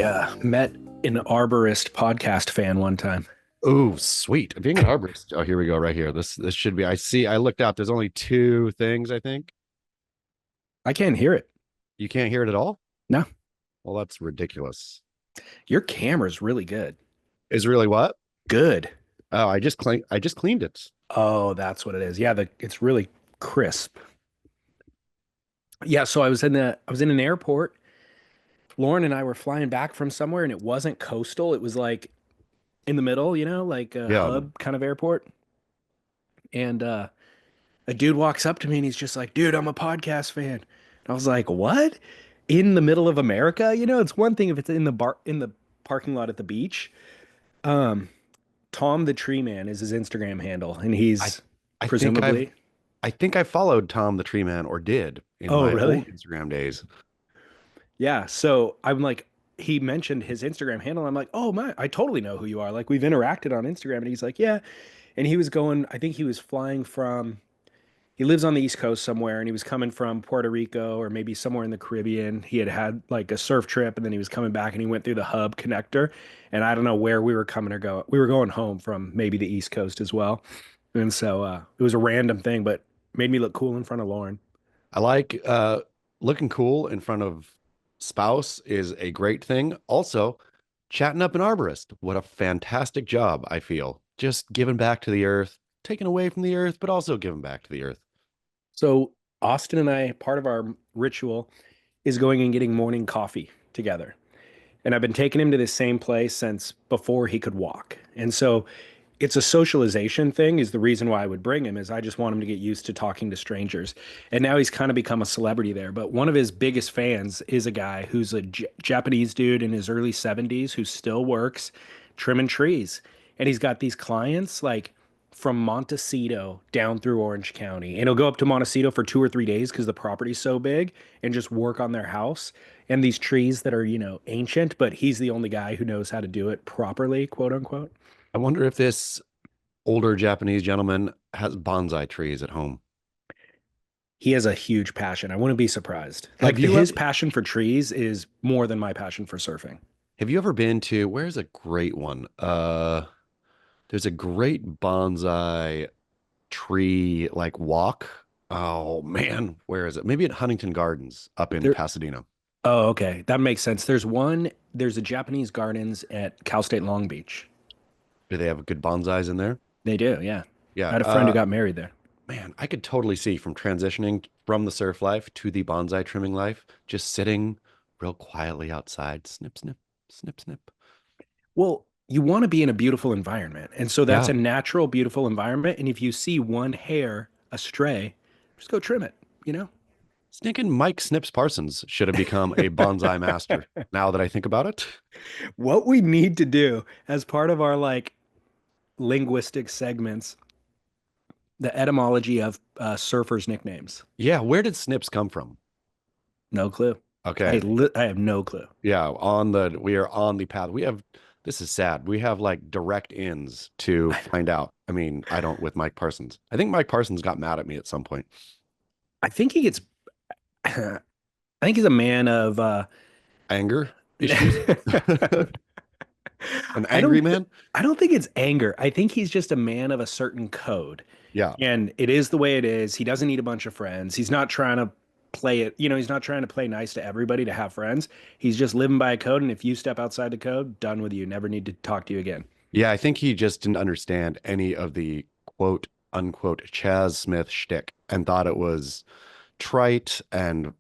I met an Arborist Podcast fan one time. Oh, sweet. Being an arborist. Oh, here we go, right here. This should be. I looked out. There's only two things, I think. I can't hear it. You can't hear it at all? No, Well, that's ridiculous. your camera's really good. Is really what? Good. Oh, I just cleaned it. Oh, that's what it is. Yeah, it's really crisp. Yeah, so I was in an airport. Lauren and I were flying back from somewhere and it wasn't coastal. It was like in the middle, like a Yeah. hub kind of airport. And a dude walks up to me and he's just like, "Dude, I'm a podcast fan." And I was like, "What? In the middle of America?" It's one thing if it's in the parking lot at the beach. Um, Tom the Tree Man is his Instagram handle, and I he's I think I've presumably. I think I followed Tom the Tree Man or did in Oh, my old really? Instagram days. Yeah. So I'm like, he mentioned his Instagram handle. I'm like, "Oh my, I totally know who you are." Like we've interacted on Instagram, and he's like, "Yeah." And he was going. I think he was flying from. He lives on the East Coast somewhere, and he was coming from Puerto Rico or maybe somewhere in the Caribbean. He had like a surf trip, and then he was coming back, and he went through the hub connector. And I don't know where we were coming or going. We were going home from maybe the East Coast as well. And so it was a random thing, but made me look cool in front of Lauren. I like looking cool in front of spouse is a great thing. Also, chatting up an arborist. What a fantastic job, I feel. Just giving back to the earth, taking away from the earth, but also giving back to the earth. So Austin and I, part of our ritual is going and getting morning coffee together. And I've been taking him to the same place since before he could walk. And so it's a socialization thing is the reason why I would bring him is I just want him to get used to talking to strangers. And now he's kind of become a celebrity there. But one of his biggest fans is a guy who's a Japanese dude in his early 70s who still works trimming trees. And he's got these clients like from Montecito down through Orange County. And he'll go up to Montecito for 2 or 3 days because the property's so big and just work on their house and these trees that are, ancient, but he's the only guy who knows how to do it properly, quote unquote. I wonder if this older Japanese gentleman has bonsai trees at home. He has a huge passion. I wouldn't be surprised. Have Like you his ever passion for trees is more than my passion for surfing. have you ever been to where's a great one? There's a great bonsai tree like walk. Oh man, where is it? Maybe at Huntington Gardens up in There, Pasadena. oh, okay. That makes sense. There's a Japanese gardens at Cal State Long Beach. Do they have good bonsais in there? They do, yeah. I Yeah. had a friend who got married there. Man, I could totally see from transitioning from the surf life to the bonsai trimming life, just sitting real quietly outside, snip, snip, snip, snip. Well, you want to be in a beautiful environment. And so that's Yeah. a natural, beautiful environment. And if you see one hair astray, just go trim it, you know? Stinking Mike Snips Parsons should have become a bonsai master. Now that I think about it. What we need to do as part of our like linguistic segments, the etymology of surfers' nicknames. Yeah, where did Snips come from? No clue. Okay. I have no clue. Yeah, we are on the path. This is sad. We have like direct ins to find out. I mean, I don't with Mike Parsons. I think Mike Parsons got mad at me at some point. I think he gets. I think he's a man of. Anger issues? An I angry don't. man? I don't think it's anger. I think he's just a man of a certain code, Yeah. and it is the way it is. He doesn't need a bunch of friends. He's not trying to play it. He's not trying to play nice to everybody to have friends. He's just living by a code, and if you step outside the code, done with you. Never need to talk to you again. Yeah, I think he just didn't understand any of the quote unquote Chaz Smith shtick and thought it was trite and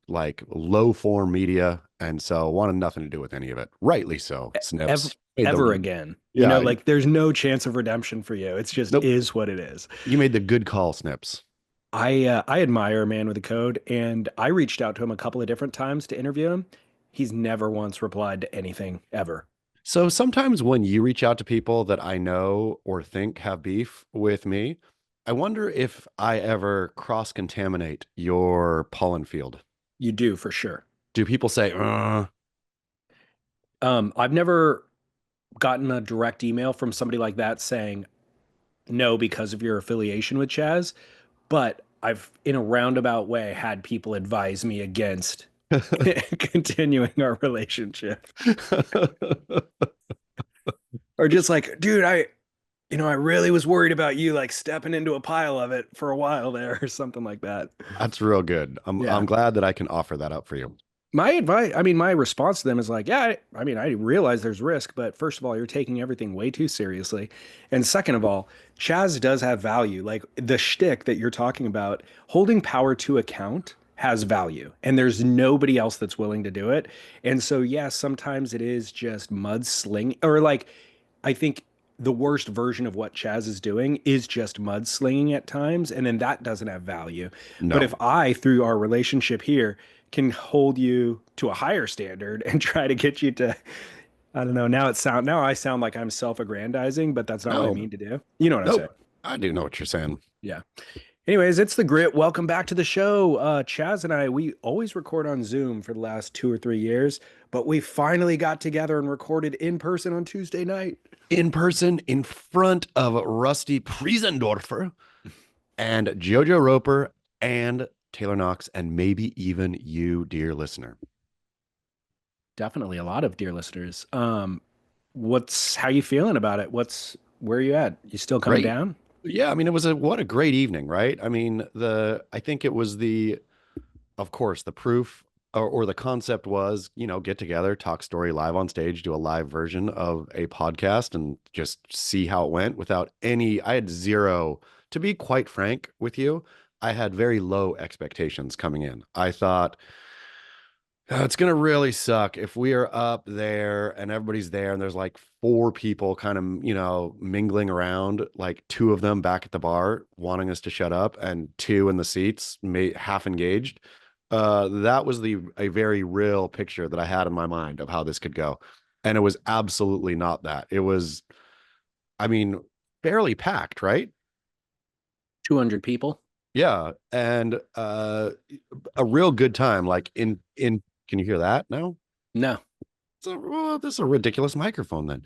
like low form media. And so wanted nothing to do with any of it. Rightly so, Ever, Snips. Made ever the, again. yeah, Like there's no chance of redemption for you. It's just nope. is what it is. You made the good call, Snips. I admire a man with a code, and I reached out to him a couple of different times to interview him. He's never once replied to anything ever. So sometimes when you reach out to people that I know or think have beef with me, I wonder if I ever cross contaminate your pollen field. You do for sure. Do people say, I've never gotten a direct email from somebody like that saying no because of your affiliation with Chaz, but I've in a roundabout way had people advise me against continuing our relationship. Or just like, dude, I really was worried about you like stepping into a pile of it for a while there or something like that. That's real good. Yeah. I'm glad that I can offer that up for you. My advice, I mean, my response to them is like, yeah, I mean, I realize there's risk, but first of all, you're taking everything way too seriously. And second of all, Chaz does have value. Like the shtick that you're talking about, holding power to account has value, and there's nobody else that's willing to do it. And so, yeah, sometimes it is just mudslinging, or like, I think the worst version of what Chaz is doing is just mudslinging at times, and then that doesn't have value. But if No, I, through our relationship here, can hold you to a higher standard and try to get you to, I don't know, now I sound like I'm self-aggrandizing, but that's not what I no, mean to do. You know what I'm saying? nope. I do know what you're saying. Yeah. Anyways, it's the grit. Welcome back to the show. Chaz and I, we always record on Zoom for the last 2 or 3 years, but we finally got together and recorded in person on Tuesday night. In person, in front of Rusty Priesendorfer and JoJo Roper and Taylor Knox, and maybe even you, dear listener. Definitely a lot of dear listeners. How you feeling about it? Where are you at? You still coming Great. down? Yeah, I mean, it was what a great evening, right? I mean, I think it was of course, the proof or the concept was, get together, talk story live on stage, do a live version of a podcast and just see how it went I had zero, to be quite frank with you, I had very low expectations coming in. I thought, it's going to really suck if we are up there and everybody's there and there's like four people kind of, mingling around, like two of them back at the bar wanting us to shut up and two in the seats, half engaged. That was a very real picture that I had in my mind of how this could go. And it was absolutely not that. It was, I mean, fairly packed, right? 200 people? Yeah. And a real good time. Like can you hear that now? No. This is a ridiculous microphone then.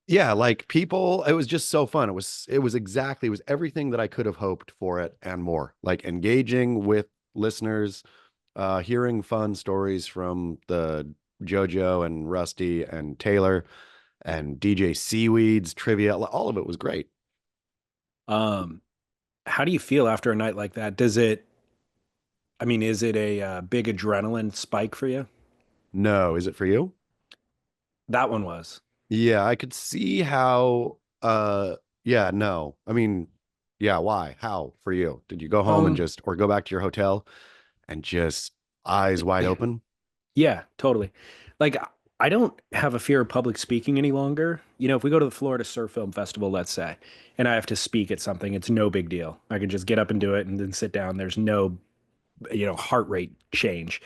Yeah, like people, it was just so fun. It was everything that I could have hoped for it and more. Like engaging with listeners, hearing fun stories from the JoJo and Rusty and Taylor and DJ Seaweeds trivia. All of it was great. Um, how do you feel after a night like that? Is it a big adrenaline spike for you? No, is it for you? That one was. Yeah, I could see how yeah, no. I mean, yeah, why? How for you? Did you go home and Um, just or go back to your hotel and just eyes wide open? yeah, totally. Like I don't have a fear of public speaking any longer. If we go to the Florida Surf Film Festival, let's say, and I have to speak at something, it's no big deal. I can just get up and do it and then sit down. There's no, heart rate change.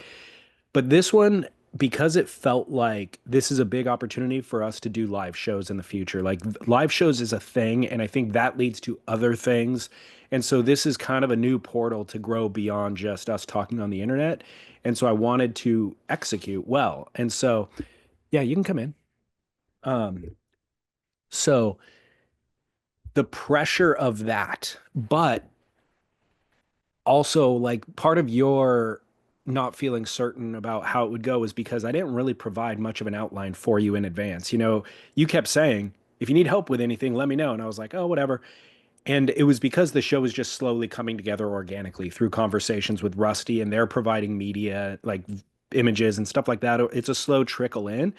But this one, because it felt like this is a big opportunity for us to do live shows in the future. Like live shows is a thing, and I think that leads to other things. And so this is kind of a new portal to grow beyond just us talking on the internet. And so I wanted to execute well. And so, yeah, you can come in. Um, so the pressure of that, but also like part of your not feeling certain about how it would go is because I didn't really provide much of an outline for you in advance. You kept saying, if you need help with anything, let me know. And I was like, oh, whatever. And it was because the show was just slowly coming together organically through conversations with Rusty, and they're providing media like images and stuff like that. It's a slow trickle in.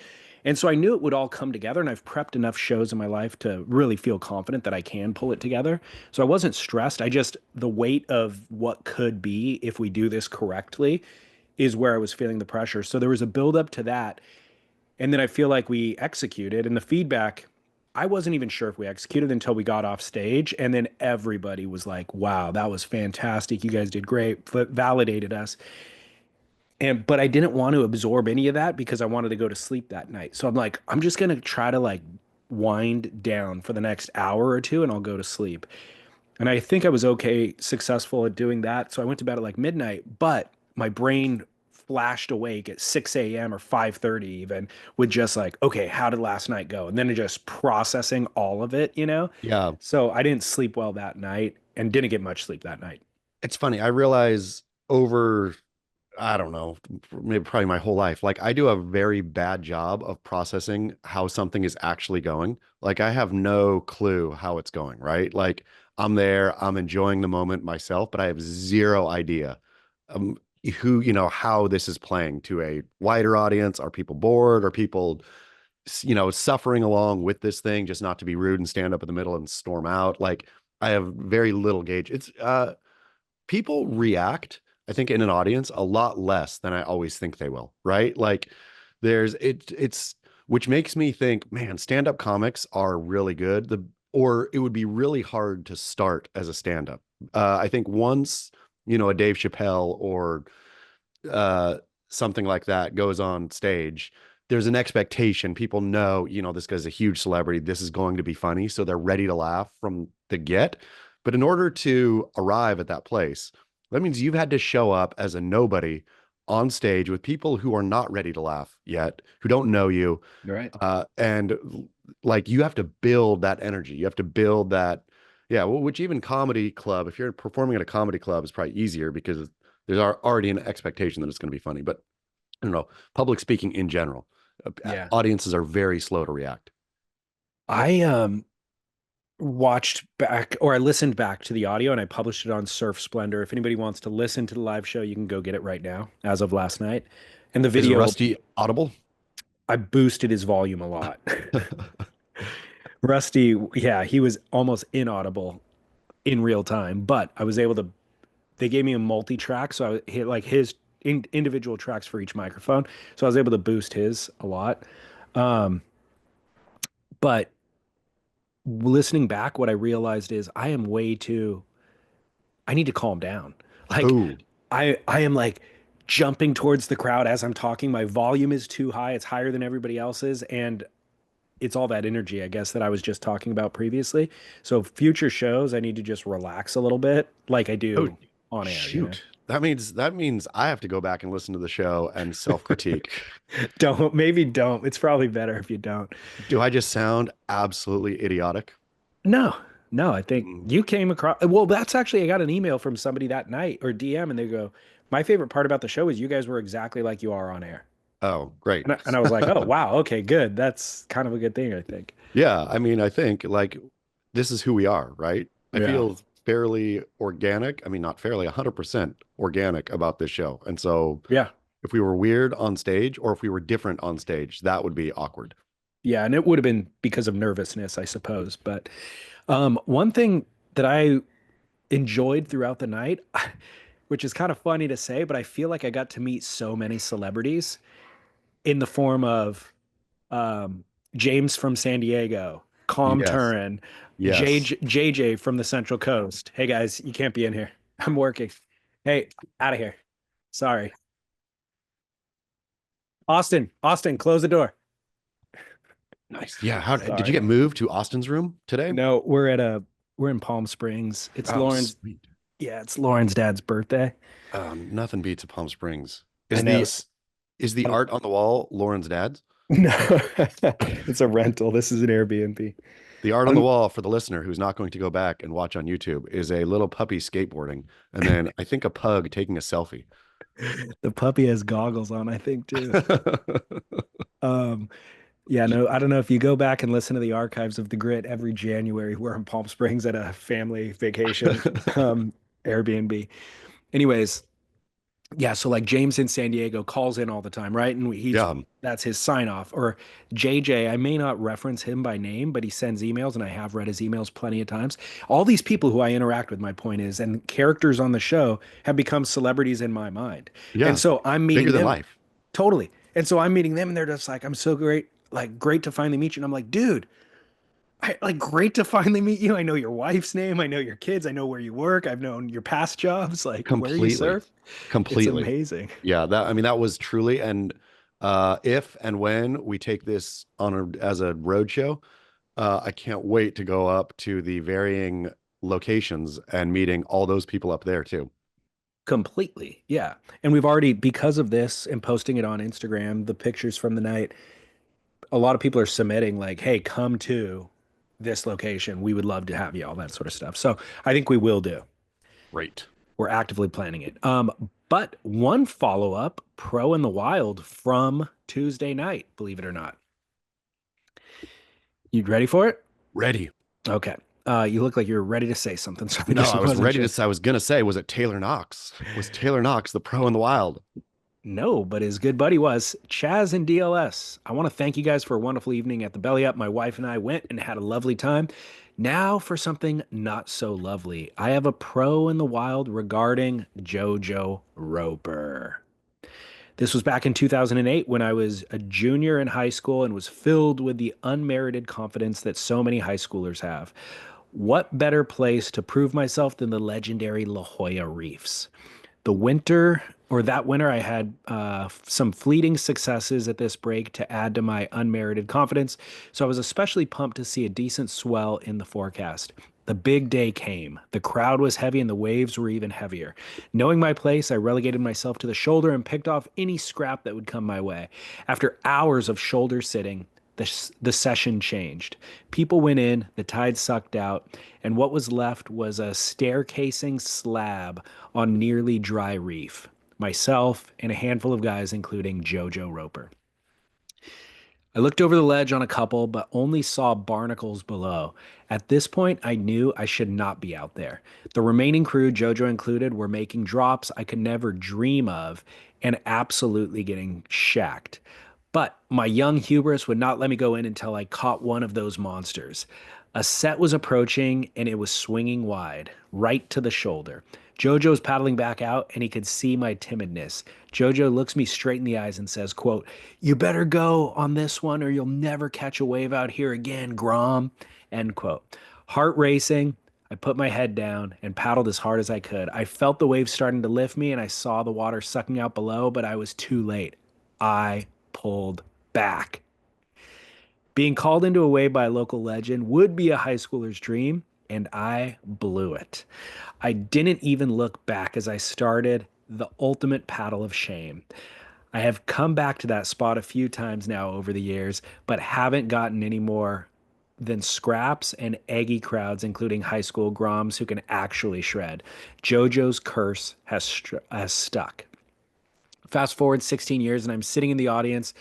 And so I knew it would all come together, and I've prepped enough shows in my life to really feel confident that I can pull it together. So I wasn't stressed. The weight of what could be if we do this correctly is where I was feeling the pressure. So there was a build up to that. And then I feel like we executed, and the feedback, I wasn't even sure if we executed until we got off stage. And then everybody was like, wow, that was fantastic. You guys did great, validated us. But I didn't want to absorb any of that because I wanted to go to sleep that night. So I'm like, I'm just going to try to like wind down for the next hour or two and I'll go to sleep. And I think I was successful at doing that. So I went to bed at like midnight, but my brain flashed awake at 6 a.m. or 5:30 even with just like, okay, how did last night go? And then just processing all of it. Yeah. So I didn't sleep well that night and didn't get much sleep that night. It's funny. I realize over I don't know, maybe probably my whole life. Like I do a very bad job of processing how something is actually going. Like I have no clue how it's going, right? Like I'm there, I'm enjoying the moment myself, but I have zero idea um who, how this is playing to a wider audience. Are people bored? Are people, suffering along with this thing just not to be rude and stand up in the middle and storm out? Like I have very little gauge. It's people react, I think, in an audience a lot less than I always think they will, right? Like it's which makes me think, man, stand-up comics are really good. Or it would be really hard to start as a stand-up. I think once, a Dave Chappelle or uh something like that goes on stage, there's an expectation. People know, this guy's a huge celebrity. This is going to be funny. So they're ready to laugh from the get. But in order to arrive at that place, that means you've had to show up as a nobody on stage with people who are not ready to laugh yet, who don't know you. Right. And like you have to build that energy. You have to build that. Yeah. Well, which even comedy club, if you're performing at a comedy club, is probably easier because there's already an expectation that it's going to be funny. But I don't know, public speaking in general, Yeah. audiences are very slow to react. I watched back or I listened back to the audio and I published it on Surf Splendor. If anybody wants to listen to the live show, you can go get it right now as of last night. And the Is video, Rusty audible? I boosted his volume a lot. Rusty, yeah, he was almost inaudible in real time, but I was able to, they gave me a multi-track. So I hit like his individual tracks for each microphone. So I was able to boost his a lot. Um, but listening back, what I realized is I am way too, I need to calm down. Like Oh, I am like jumping towards the crowd as I'm talking. My volume is too high. It's higher than everybody else's. And it's all that energy, I guess, that I was just talking about previously. So future shows, I need to just relax a little bit like I oh, do on air, you know? shoot. That means I have to go back and listen to the show and self-critique. Maybe don't. It's probably better if you don't. Do I just sound absolutely idiotic? No, no, I think Mm. you came across. Well, that's actually, I got an email from somebody that night or DM, and they go, my favorite part about the show is you guys were exactly like you are on air. Oh, great. And I was like, oh, wow, okay, good. That's kind of a good thing, I think. Yeah, I mean, I think like this is who we are, right? I Yeah. feel fairly organic. I mean, not fairly, 100% organic about this show. And so Yeah. if we were weird on stage or if we were different on stage, that would be awkward. Yeah. And it would have been because of nervousness, I suppose. But one thing that I enjoyed throughout the night, which is kind of funny to say, but I feel like I got to meet so many celebrities in the form of um, James from San Diego, Com Yes. Turin, Yes. JJ from the Central Coast. Hey guys, you can't be in here. I'm working. Hey, out of here. Sorry. Austin, close the door. Nice. Yeah. How did you Sorry. get moved to Austin's room today? No, we're in Palm Springs. It's Oh, Lauren's, sweet. yeah, it's Lauren's dad's birthday. Nothing beats a Palm Springs. I Is know. the is the art on the wall Lauren's dad's? No, it's a rental. This is an Airbnb. The art on the I'm wall for the listener who's not going to go back and watch on YouTube is a little puppy skateboarding, and then I think a pug taking a selfie. The puppy has goggles on, I think, too. Um, yeah, no, I don't know if you go back and listen to the archives of the Grit every January, we're in Palm Springs at a family vacation, Airbnb. Anyways, yeah, so like James in San Diego calls in all the time, right? And he's Yeah, that's his sign off. Or JJ, I may not reference him by name, but he sends emails and I have read his emails plenty of times. All these people who I interact with, my point is, and characters on the show have become celebrities in my mind. And yeah, so I'm bigger meeting than them life. totally. And so I'm meeting them and they're just like, I'm so great, like great to finally meet you. And I'm like, dude, like great to finally meet you. I know your wife's name. I know your kids. I know where you work. I've known your past jobs, like where you Completely, serve. It's completely. amazing. Yeah, that I mean that was truly, and if and when we take this on as a road show, I can't wait to go up to the varying locations and meeting all those people up there too. Completely. Yeah. And we've already, because of this and posting it on Instagram, the pictures from the night, a lot of people are submitting, like, hey, come to this location. We would love to have you, all that sort of stuff. So I think we will do. Great. We're actively planning it. But one follow-up, Pro in the Wild from Tuesday night, believe it or not. You ready for it? Ready. Okay. You look like you're ready to say something, so I No, just I was wasn't ready sure. to say, I was going to say, was it Taylor Knox? Was Taylor Knox the pro in the wild? No, but his good buddy was Chaz and DLS. I want to thank you guys for a wonderful evening at the Belly Up. My wife and I went and had a lovely time. Now for something not so lovely. I have a pro in the wild regarding JoJo Roper. This was back in 2008 when I was a junior in high school and was filled with the unmerited confidence that so many high schoolers have. What better place to prove myself than the legendary La Jolla Reefs? That winter, I had some fleeting successes at this break to add to my unmerited confidence. So I was especially pumped to see a decent swell in the forecast. The big day came. The crowd was heavy and the waves were even heavier. Knowing my place, I relegated myself to the shoulder and picked off any scrap that would come my way. After hours of shoulder sitting, the session changed. People went in, the tide sucked out, and what was left was a staircasing slab on nearly dry reef. Myself and a handful of guys, including JoJo Roper. I looked over the ledge on a couple, but only saw barnacles below. At this point, I knew I should not be out there. The remaining crew, JoJo included, were making drops I could never dream of and absolutely getting shacked. But my young hubris would not let me go in until I caught one of those monsters. A set was approaching and it was swinging wide, right to the shoulder. JoJo's paddling back out and he could see my timidness. JoJo looks me straight in the eyes and says, quote, "You better go on this one or you'll never catch a wave out here again, Grom," end quote. Heart racing, I put my head down and paddled as hard as I could. I felt the waves starting to lift me and I saw the water sucking out below, but I was too late. I pulled back. Being called into a wave by a local legend would be a high schooler's dream, and I blew it. I didn't even look back as I started the ultimate paddle of shame. I have come back to that spot a few times now over the years, but haven't gotten any more than scraps and eggy crowds, including high school groms who can actually shred. JoJo's curse has stuck. Fast forward 16 years, and I'm sitting in the audience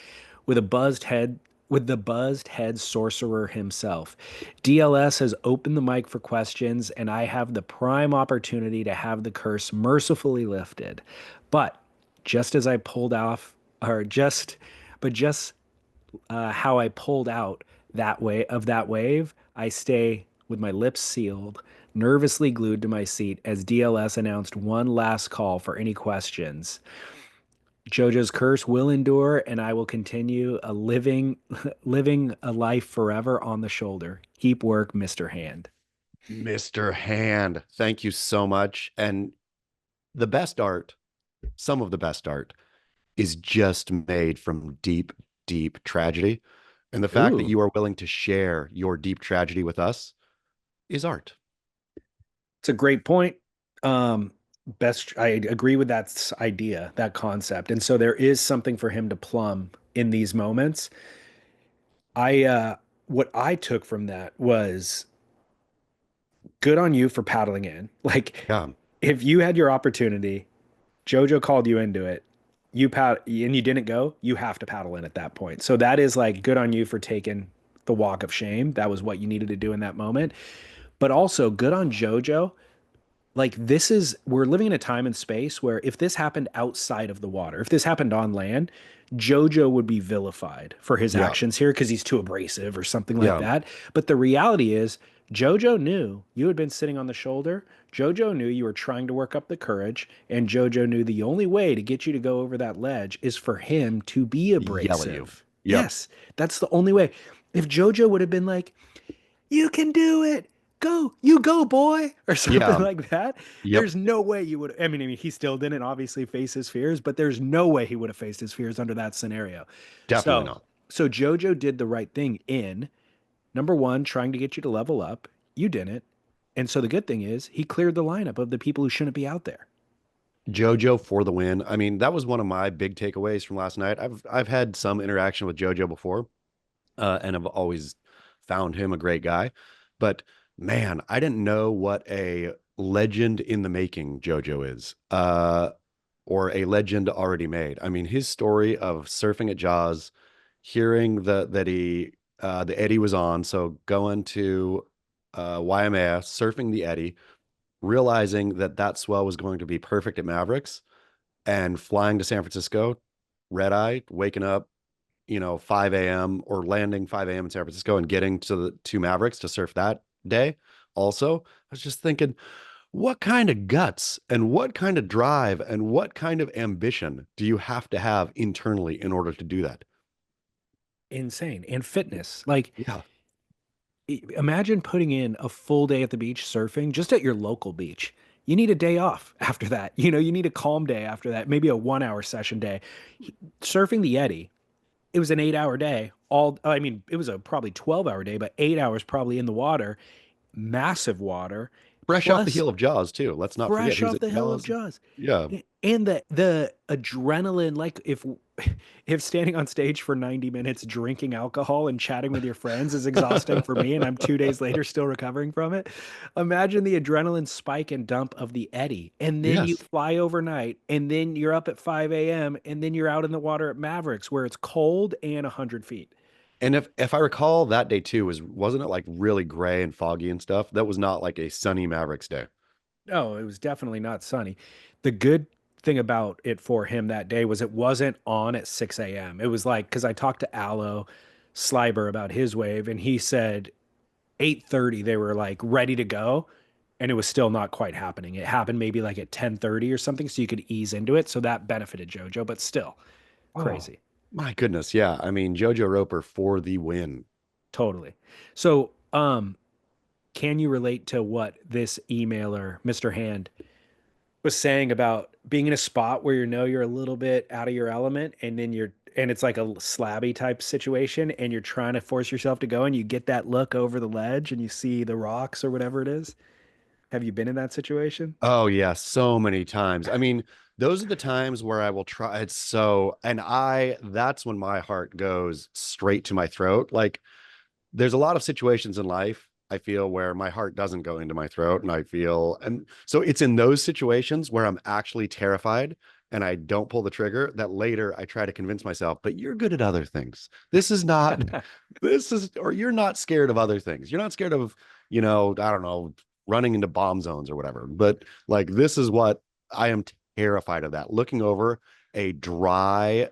with a buzzed head, with the buzzed head sorcerer himself. DLS has opened the mic for questions, and I have the prime opportunity to have the curse mercifully lifted. But just as I pulled off, or just, but just how I pulled out that way of that wave, I stay with my lips sealed, nervously glued to my seat as DLS announced one last call for any questions. JoJo's curse will endure, and I will continue a living a life forever on the shoulder. Keep work, Mr. Hand. Mr. Hand, thank you so much. And the best art, some of the best art, is just made from deep, deep tragedy. And the fact that Ooh, you are willing to share your deep tragedy with us is art. it's a great point. Um, I agree with that idea, that concept. And so there is something for him to plumb in these moments. What I took from that was good on you for paddling in. Like, Yeah, if you had your opportunity, JoJo called you into it, and you didn't go, you have to paddle in at that point. So that is like good on you for taking the walk of shame. That was what you needed to do in that moment. But also good on JoJo. Like we're living in a time and space where if this happened outside of the water, if this happened on land, JoJo would be vilified for his yeah, actions here because he's too abrasive or something like yeah. that. But the reality is, JoJo knew you had been sitting on the shoulder. JoJo knew you were trying to work up the courage, and JoJo knew the only way to get you to go over that ledge is for him to be Yell at you. abrasive. Yep. Yes, that's the only way. If JoJo would have been like, "You can do it. Go, you go, boy," or something Yeah. like that. Yep. There's no way you would. I mean, he still didn't obviously face his fears, but there's no way he would have faced his fears under that scenario. Definitely So, not. so JoJo did the right thing in number one, trying to get you to level up. You didn't. And so the good thing is he cleared the lineup of the people who shouldn't be out there. JoJo for the win. I mean, that was one of my big takeaways from last night. I've had some interaction with JoJo before, and I've always found him a great guy. But man, I didn't know what a legend in the making JoJo is. or a legend already made. I mean, his story of surfing at Jaws, hearing the eddy was on, so going to Waimea, surfing the eddy, realizing that that swell was going to be perfect at Mavericks, and flying to San Francisco, red eye, waking up, 5 a.m. or landing 5 a.m. in San Francisco and getting to the two Mavericks to surf that day. Also, I was just thinking, what kind of guts and what kind of drive and what kind of ambition do you have to have internally in order to do that? Insane. And fitness. Like, Yeah. imagine putting in a full day at the beach surfing just at your local beach. You need a day off after that. You need a calm day after that, maybe a 1 hour session day. Surfing the eddy, it was an 8 hour day. I mean, it was a probably 12-hour day, but 8 hours probably in the water, massive water, Fresh off the plus heel of Jaws, too. Let's not forget fresh he was off at the hill of Jaws. Jaws. Yeah. And the adrenaline, like if standing on stage for 90 minutes drinking alcohol and chatting with your friends is exhausting for me and I'm 2 days later still recovering from it. Imagine the adrenaline spike and dump of the eddy. And then you Yes. fly overnight and then you're up at 5 a.m. and then you're out in the water at Mavericks where it's cold and 100 feet. And if I recall, that day too wasn't it like really gray and foggy and stuff? That was not like a sunny Mavericks day. No, it was definitely not sunny. The good thing about it for him that day was it wasn't on at 6 a.m. It was like, because I talked to Aloe Sliber about his wave, and he said 8:30 they were like ready to go, and it was still not quite happening. It happened maybe like at 10:30 or something, so you could ease into it. So that benefited JoJo, but still Oh, crazy. my goodness. Yeah. I mean, JoJo Roper for the win. Totally. So, can you relate to what this emailer, Mr. Hand, was saying about being in a spot where you're a little bit out of your element and it's like a slabby type situation and you're trying to force yourself to go and you get that look over the ledge and you see the rocks or whatever it is. Have you been in that situation? Oh yeah, so many times. I mean, those are the times where I will try. It's so, and that's when my heart goes straight to my throat. Like, there's a lot of situations in life I feel where my heart doesn't go into my throat, and so it's in those situations where I'm actually terrified and I don't pull the trigger that later I try to convince myself, but you're good at other things. This is not, or you're not scared of other things. You're not scared of, I don't know, running into bomb zones or whatever. But like, this is what I am terrified of, that looking over a dry,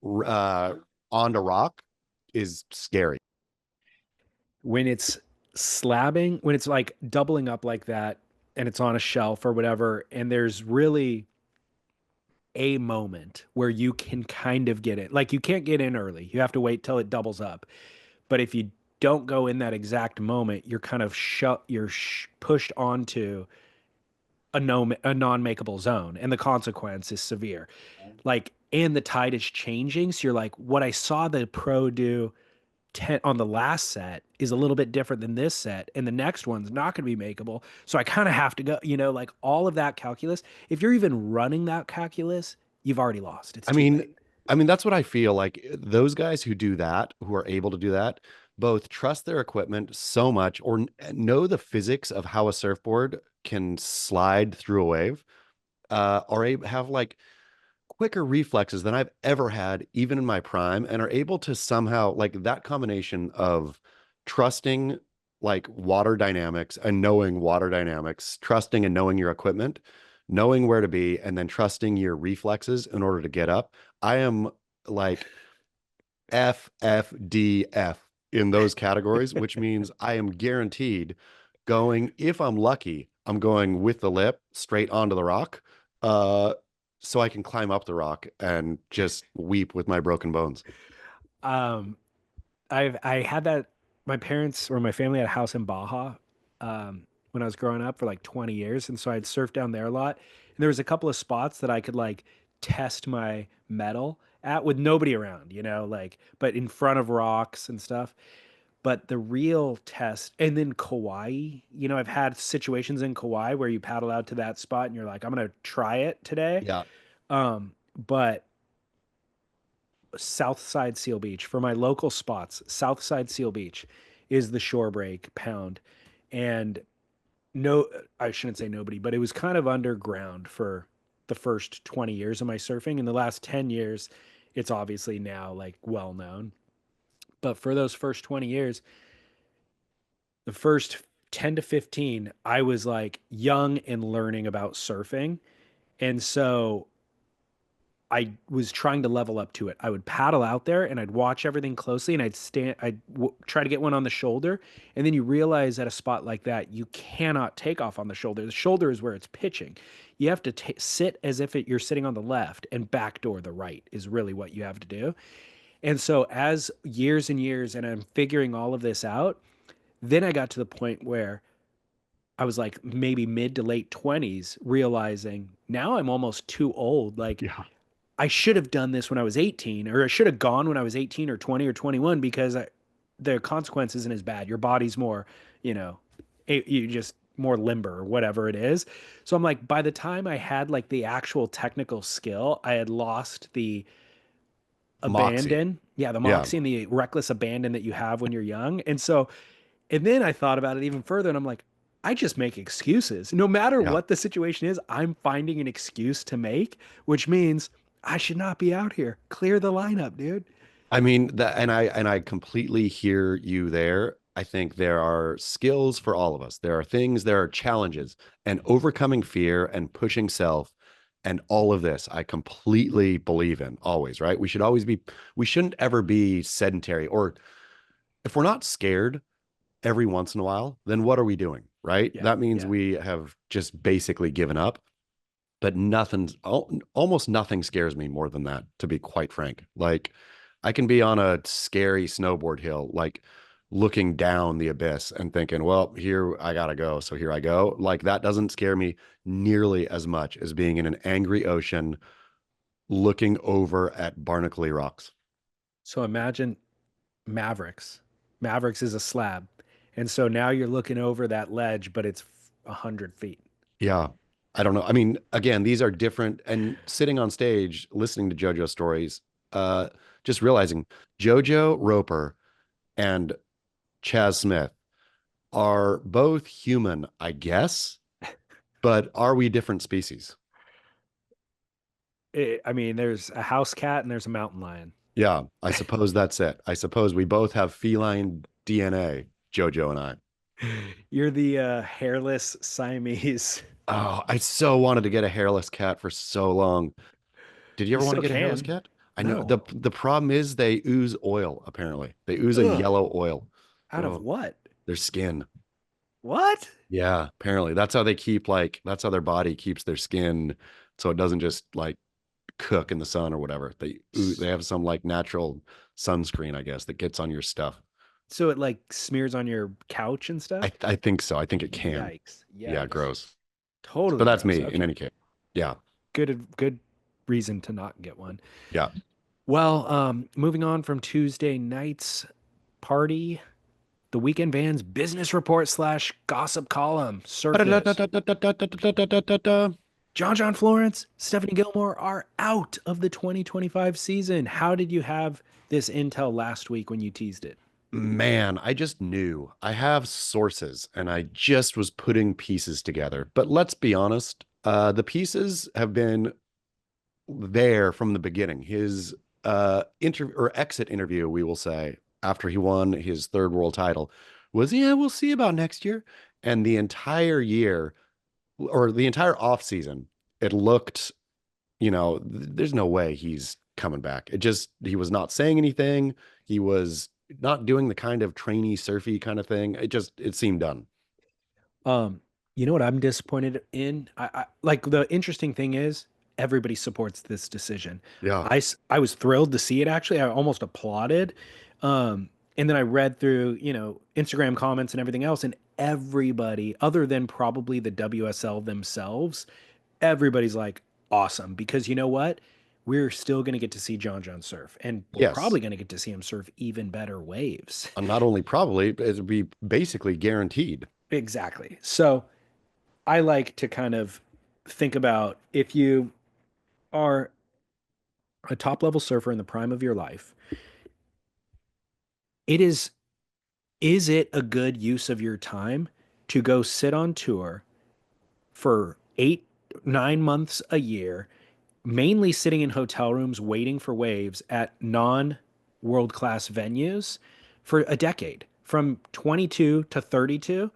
uh, onto rock is scary. When it's when it's like doubling up like that and it's on a shelf or whatever, and there's really a moment where you can kind of get it. Like you can't get in early. You have to wait till it doubles up. But if you don't go in that exact moment, you're kind of pushed onto a non-makeable zone, and the consequence is severe. Like, and the tide is changing, so you're like, what I saw the pro do on the last set is a little bit different than this set, and the next one's not going to be makeable. So I kind of have to go. Like all of that calculus. If you're even running that calculus, you've already lost. It's I too mean, late. that's what I feel like. Those guys who do that, who are able to do that, both trust their equipment so much or know the physics of how a surfboard can slide through a wave, are able have like quicker reflexes than I've ever had, even in my prime, and are able to somehow, like, that combination of trusting like water dynamics and knowing water dynamics, trusting and knowing your equipment, knowing where to be, and then trusting your reflexes in order to get up. I am like FFDF in those categories, which means I am guaranteed going, if I'm lucky, I'm going with the lip straight onto the rock. So I can climb up the rock and just weep with my broken bones. Um, I had that. My parents or my family had a house in Baja when I was growing up for like 20 years, and so I'd surf down there a lot. And there was a couple of spots that I could like test my metal at with nobody around, like but in front of rocks and stuff. But the real test, and then Kauai, I've had situations in Kauai where you paddle out to that spot and you're like, I'm gonna try it today. Yeah. But Southside Seal Beach for my local spots. Southside Seal Beach is the shore break pound, and no, I shouldn't say nobody, but it was kind of underground for the first 20 years of my surfing. In the last 10 years, it's obviously now like well known. But for those first 20 years, the first 10 to 15, I was like young and learning about surfing. And so I was trying to level up to it. I would paddle out there and I'd watch everything closely and try to get one on the shoulder. And then you realize at a spot like that, you cannot take off on the shoulder. The shoulder is where it's pitching. You have to sit as if you're sitting on the left and backdoor the right is really what you have to do. And so as years and years, and I'm figuring all of this out, then I got to the point where I was like maybe mid to late 20s, realizing now I'm almost too old. Like Yeah. I should have done this when I was 18, or I should have gone when I was 18 or 20 or 21 because the consequence isn't as bad. Your body's more, you know, you just more limber or whatever it is. So I'm like, by the time I had like the actual technical skill, I had lost the Moxie. abandon. Yeah, the Yeah. moxie and the reckless abandon that you have when you're young. And then I thought about it even further and I'm like, I just make excuses. No matter Yeah. what the situation is, I'm finding an excuse to make, which means I should not be out here. Clear the lineup, dude. I mean that, and I completely hear you there. I think there are skills for all of us. There are things, there are challenges, and overcoming fear and pushing self and all of this, I completely believe in always, right? We shouldn't ever be sedentary, or if we're not scared every once in a while, then what are we doing, right? Yeah, That means yeah. we have just basically given up. But almost nothing scares me more than that, to be quite frank. Like I can be on a scary snowboard hill, like looking down the abyss and thinking, well, here I gotta go. So here I go. Like that doesn't scare me nearly as much as being in an angry ocean looking over at barnacly rocks. So imagine Mavericks. Mavericks is a slab. And so now you're looking over that ledge, but it's 100 feet. Yeah. I don't know. I mean, again, these are different, and sitting on stage listening to JoJo stories, uh, just realizing JoJo Roper and Chaz Smith are both human, I guess, but are we different species? I mean, there's a house cat and there's a mountain lion. Yeah, I suppose that's it. I suppose we both have feline DNA, JoJo and I. You're the hairless Siamese. Oh, I so wanted to get a hairless cat for so long. Did you You ever want to still get a hairless can. cat? I know No. the problem is they ooze oil, apparently. They ooze a Ugh. yellow oil. Out of Oh, what? their skin. What? Yeah, apparently. That's how they keep that's how their body keeps their skin so it doesn't just like cook in the sun or whatever. They have some like natural sunscreen, I guess, that gets on your stuff. So it like smears on your couch and stuff? I think so. I think it can. Yikes. Yeah, Yikes. gross. But Totally that's gross. me in Okay. any case. Yeah. Good reason to not get one. Yeah. Well, moving on from Tuesday night's party, the Weekend Van's business report slash gossip column. Surf this. John John Florence, Stephanie Gilmore are out of the 2025 season. How did you have this intel last week when you teased it? Man, I just knew. I have sources and I just was putting pieces together. But let's be honest, the pieces have been there from the beginning. His interview or exit interview, we will say, after he won his third world title was, yeah, we'll see about next year. And the entire year or the entire off season, it looked, there's no way he's coming back. He was not saying anything. He was not doing the kind of trainee surfy kind of thing. It seemed done. Um, you know what I'm disappointed in? I like the interesting thing is everybody supports this decision. Yeah. I was thrilled to see it actually. I almost applauded. And then I read through, Instagram comments and everything else, and everybody, other than probably the WSL themselves, everybody's like, awesome. Because you know what? We're still going to get to see John John surf, and we're Yes. probably going to get to see him surf even better waves. And not only probably, it'd be basically guaranteed. Exactly. So I like to kind of think about if you are a top level surfer in the prime of your life, it is it a good use of your time to go sit on tour for 9 months a year, mainly sitting in hotel rooms waiting for waves at non world class venues for a decade from 22 to 32.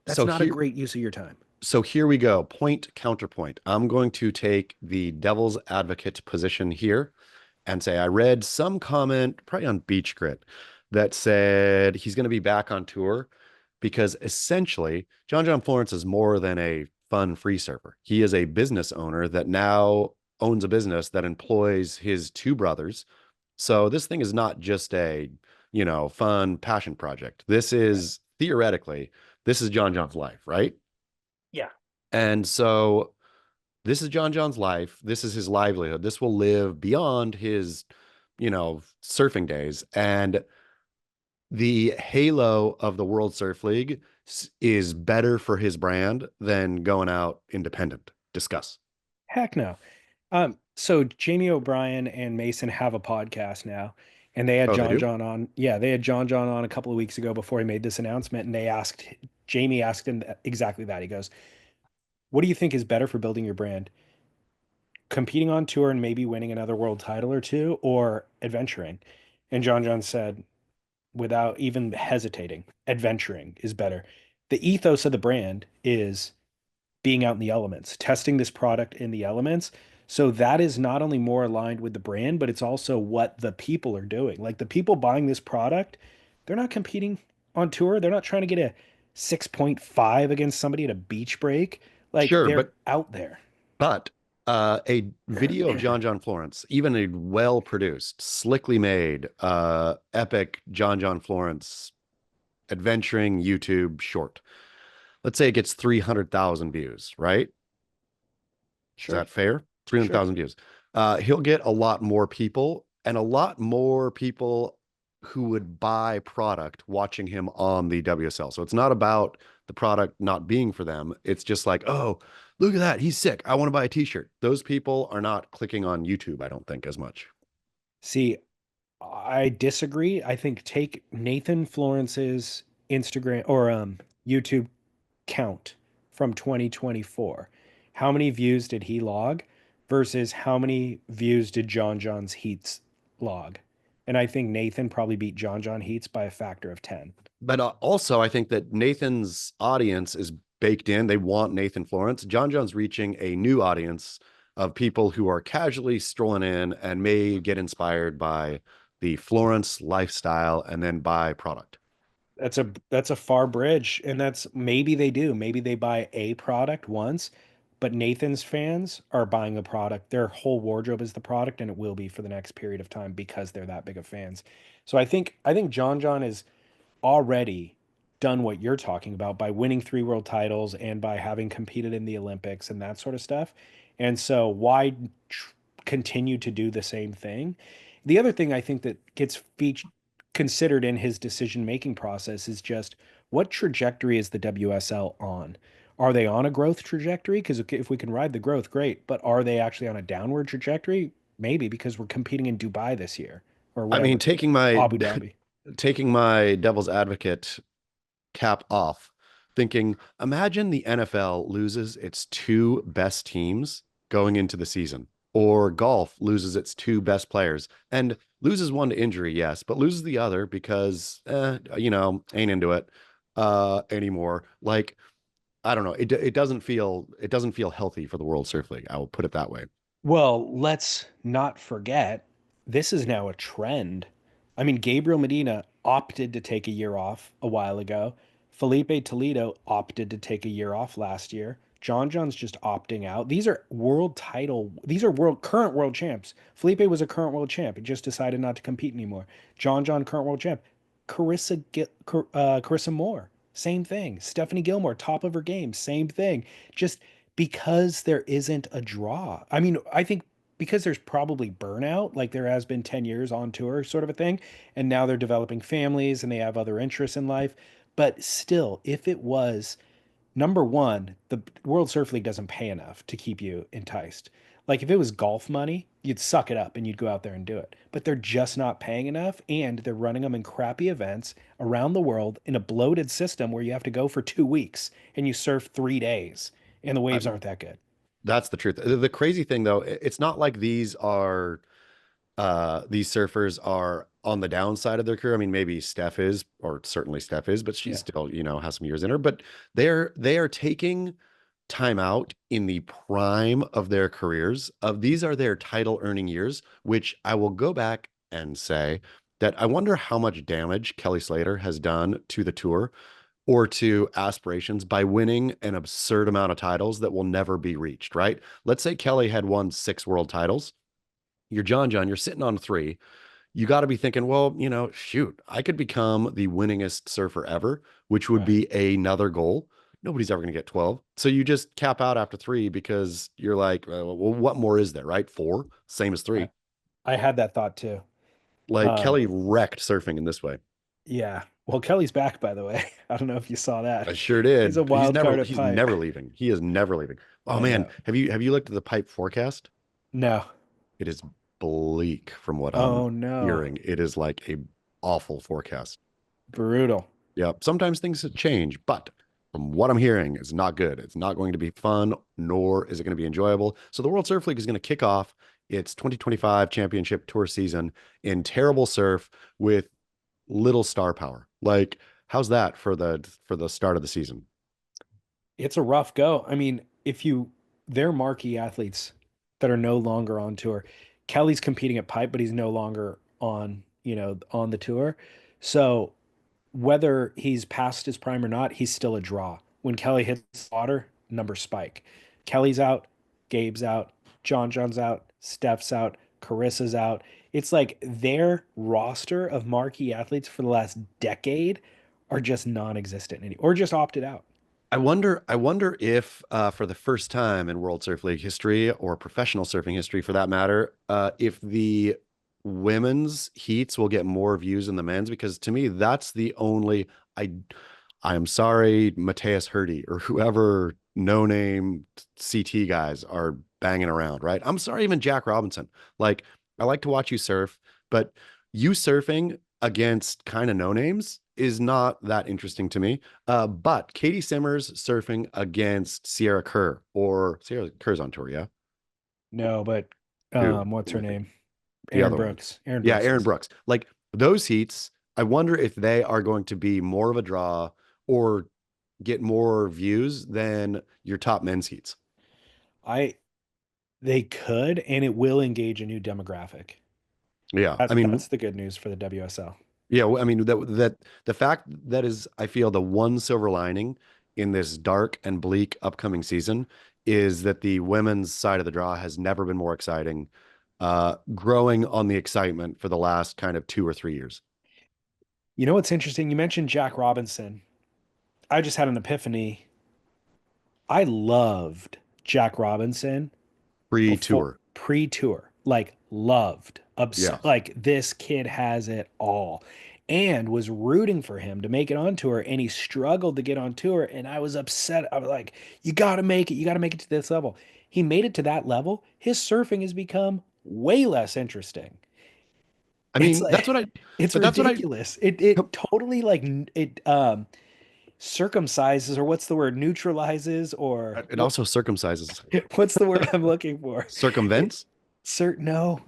That's So not a here, great use of your time. so here we go. Point counterpoint. I'm going to take the devil's advocate position here and say I read some comment, probably on Beach Grit, that said he's going to be back on tour because essentially John John Florence is more than a fun free surfer. He is a business owner that now owns a business that employs his two brothers. So this thing is not just a, fun passion project. This Right. is theoretically, this is John John's life, right? Yeah. And so this is John John's life. This is his livelihood. This will live beyond his, surfing days. And the halo of the World Surf League is better for his brand than going out independent. Discuss. Heck no. So Jamie O'Brien and Mason have a podcast now, and they had Oh, they John do? John on. Yeah, they had John John on a couple of weeks ago before he made this announcement, and Jamie asked him exactly that. He goes, "What do you think is better for building your brand? Competing on tour and maybe winning another world title or two, or adventuring?" And John John said, without even hesitating, adventuring is better. The ethos of the brand is being out in the elements, testing this product in the elements. So that is not only more aligned with the brand, but it's also what the people are doing. Like the people buying this product, they're not competing on tour. They're not trying to get a 6.5 against somebody at a beach break. Like Sure, they're but out there. but a video of John John Florence, even a well-produced, slickly made, epic John John Florence adventuring YouTube short. Let's say it gets 300,000 views, right? Is Sure, that fair? sure. 300,000 views. He'll get a lot more people and a lot more people who would buy product watching him on the WSL. So it's not about the product not being for them. It's just like, oh, look at that. He's sick. I want to buy a t-shirt. Those people are not clicking on YouTube, I don't think, as much. See, I disagree. I think take Nathan Florence's Instagram or YouTube count from 2024. How many views did he log versus how many views did John John's Heats log? And I think Nathan probably beat John John Heats by a factor of 10. But also, I think that Nathan's audience is baked in. They want Nathan Florence. John John's reaching a new audience of people who are casually strolling in and may get inspired by the Florence lifestyle and then buy product. That's a far bridge, and that's maybe they do. Maybe they buy a product once, but Nathan's fans are buying a product. Their whole wardrobe is the product, and it will be for the next period of time because they're that big of fans. So I think John John is already done what you're talking about by winning three world titles and by having competed in the Olympics and that sort of stuff. And so why continue to do the same thing? The other thing I think that gets considered in his decision making process is just what trajectory is the WSL on? Are they on a growth trajectory? Because if we can ride the growth, great. But are they actually on a downward trajectory? Maybe because we're competing in Dubai this year or I mean, whatever, Abu Dhabi. taking my devil's advocate cap off, thinking, imagine the NFL loses its two best teams going into the season, or golf loses its two best players and loses one to injury, yes, but loses the other because, ain't into it anymore. Like, I don't know. It doesn't feel healthy for the World Surf League. I will put it that way. Well, let's not forget this is now a trend. I mean, Gabriel Medina opted to take a year off a while ago. Felipe Toledo opted to take a year off last year. John John's just opting out. These are current world champs. Felipe was a current world champ. He just decided not to compete anymore. John John, current world champ. Carissa Moore, same thing. Stephanie Gilmore, top of her game, same thing. Just because there isn't a draw. I mean, I think because there's probably burnout, like there has been 10 years on tour, sort of a thing. And now they're developing families and they have other interests in life. But still, if it was number one, the World Surf League doesn't pay enough to keep you enticed. Like if it was golf money, you'd suck it up and you'd go out there and do it. But they're just not paying enough, and they're running them in crappy events around the world in a bloated system where you have to go for 2 weeks and you surf 3 days, and the waves I'm aren't that good. That's the truth. The crazy thing though, it's not like these surfers are on the downside of their career. I mean, maybe Steph is, or certainly Steph is, but she's Yeah, still, has some years in her. But they are taking time out in the prime of their careers. Of these are their title earning years, which I will go back and say that I wonder how much damage Kelly Slater has done to the tour or to aspirations by winning an absurd amount of titles that will never be reached, right? Let's say Kelly had won 6 world titles. You're John John, you're sitting on 3. You got to be thinking, well, shoot, I could become the winningest surfer ever, which would right, be another goal. Nobody's ever going to get 12. So you just cap out after 3 because you're like, well, what more is there, right? 4, same as right. 3. I had that thought too. Like Um, Kelly wrecked surfing in this way. yeah. Well, Kelly's back, by the way. I don't know if you saw that. I sure He's a did. He's wild never card at he's pipe. never leaving. He is never leaving. Oh I man, know. have you looked at the pipe forecast? No. It is bleak from what I'm Oh no. hearing. It is like a awful forecast. Brutal. Yeah, sometimes things change, but from what I'm hearing, it's not good. It's not going to be fun, nor is it going to be enjoyable. So the World Surf League is going to kick off its 2025 championship tour season in terrible surf with little star power. Like, how's that for the start of the season? It's a rough go. I mean, they're marquee athletes that are no longer on tour. Kelly's competing at pipe, but he's no longer on the tour. So whether he's past his prime or not, he's still a draw. When Kelly hits water, numbers spike. Kelly's out, Gabe's out, John John's out, Steph's out, Carissa's out. It's like their roster of marquee athletes for the last decade are just non-existent or just opted out. I wonder if for the first time in World Surf League history or professional surfing history for that matter, if the women's heats will get more views than the men's, because to me that's the only I I am sorry, Mateus Hurdy or whoever no name CT guys are banging around, right? I'm sorry, even Jack Robinson. Like, I like to watch you surf, but you surfing against kind of no names is not that interesting to me. But Caity Simmers surfing against Sierra Kerr, or Sierra Kerr's on tour, yeah? No, but Who? what's Who am her I thinking? name? The Aaron other one. Brooks. Aaron Yeah, Brooks Aaron is. Brooks. Like those heats, I wonder if they are going to be more of a draw or get more views than your top men's heats. I They could, and it will engage a new demographic. Yeah, I mean, That's the good news for the WSL. yeah, I mean that the fact that is, I feel the one silver lining in this dark and bleak upcoming season is that the women's side of the draw has never been more exciting, growing on the excitement for the last kind of 2 or 3 years. You know what's interesting? You mentioned Jack Robinson. I just had an epiphany. I loved Jack Robinson before Pre-tour. pre-tour, like loved, Yeah. like this kid has it all, and was rooting for him to make it on tour, and he struggled to get on tour, and I was upset. I was like, you got to make it, you got to make it to this level. He made it to that level. His surfing has become way less interesting. I It's mean, like it's but that's what I, ridiculous. It totally like it circumcises, or what's the word, neutralizes, or it also circumcises, what's the word I'm looking for? It circumvents, no.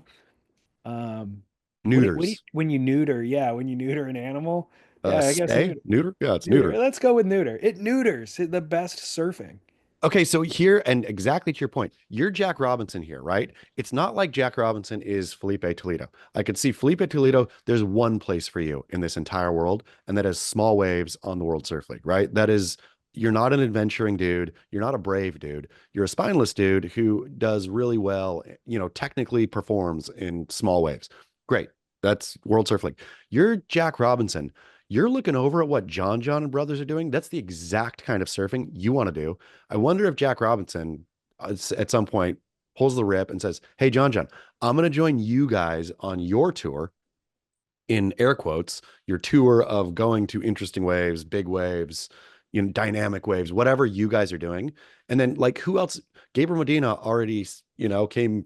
Um, neuters, when you neuter, yeah, when you neuter an animal, yeah, I guess spay, neuter. Yeah, it's neuter. neuter. Let's go with neuter. It neuters the best surfing. Okay, so here, and exactly to your point, you're Jack Robinson here, right? It's not like Jack Robinson is Felipe Toledo. I could see Felipe Toledo, there's one place for you in this entire world, and that is small waves on the World Surf League, right? That is, you're not an adventuring dude, you're not a brave dude, you're a spineless dude who does really well, technically performs in small waves. Great. That's World Surf League. You're Jack Robinson. You're looking over at what John John and brothers are doing. That's the exact kind of surfing you want to do. I wonder if Jack Robinson at some point pulls the rip and says, "Hey, John John, I'm going to join you guys on your tour, in air quotes, your tour of going to interesting waves, big waves, dynamic waves, whatever you guys are doing." And then, like, who else? Gabriel Medina already, came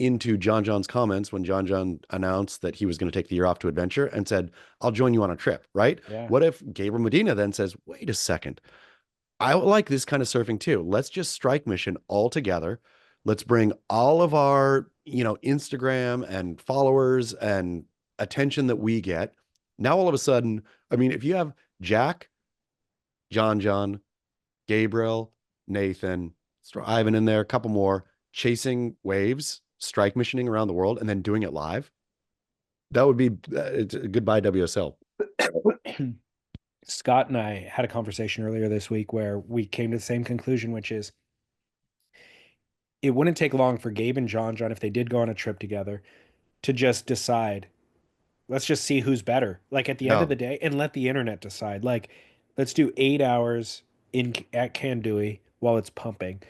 into John John's comments when John John announced that he was going to take the year off to adventure and said, "I'll join you on a trip," right? Yeah. What if Gabriel Medina then says, "Wait a second. I like this kind of surfing too. Let's just strike mission all together. Let's bring all of our, Instagram and followers and attention that we get. Now, all of a sudden, I mean, if you have Jack, John John, Gabriel, Nathan, throw Ivan in there, a couple more, chasing waves, strike missioning around the world, and then doing it live, that would be goodbye WSL. Scott and I had a conversation earlier this week where we came to the same conclusion, which is it wouldn't take long for Gabe and John John, if they did go on a trip together, to just decide, let's just see who's better. Like at the end of No, the day, and let the internet decide. Like, let's do 8 hours in at Kandui while it's pumping,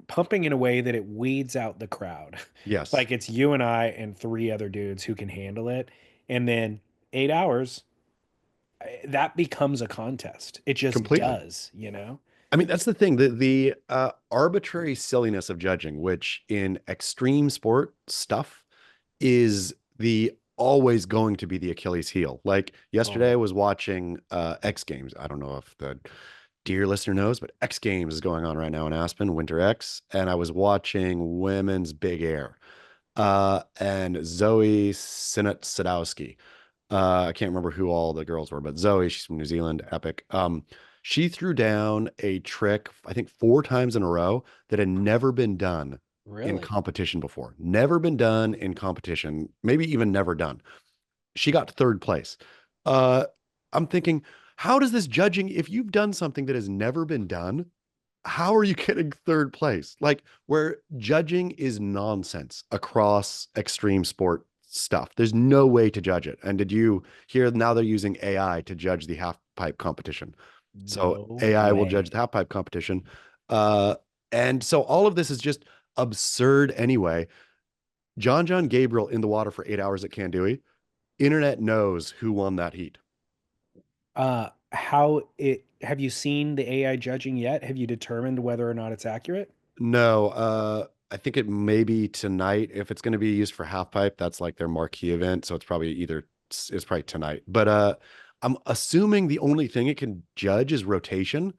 pumping in a way that it weeds out the crowd. yes, Like it's you and I and three other dudes who can handle it, and then 8 hours that becomes a contest. It just completely. does, you know? I mean, that's the thing, the arbitrary silliness of judging, which in extreme sport stuff is the always going to be the Achilles heel. Like yesterday, I Oh, was watching X Games. I don't know if the dear listener knows, but X Games is going on right now in Aspen, Winter X, and I was watching women's big air. And Zoe Sinnott Sadowski. I can't remember who all the girls were, but Zoe, she's from New Zealand, epic. She threw down a trick, I think 4 times in a row that had never been done in really? competition before. Never been done in competition, maybe even never done. She got third place. Uh, I'm thinking, how does this judging, if you've done something that has never been done, how are you getting third place? Like where judging is nonsense across extreme sport stuff. There's no way to judge it. And did you hear now they're using AI to judge the half pipe competition? So No AI will judge way. the half pipe competition. Uh, and so all of this is just absurd anyway. John John Gabriel in the water for 8 hours at Kandui. Internet knows who won that heat. How it have you seen the AI judging yet? Have you determined whether or not it's accurate? No, I think it may be tonight. If it's going to be used for half pipe, that's like their marquee event. So it's probably tonight. But I'm assuming the only thing it can judge is rotation,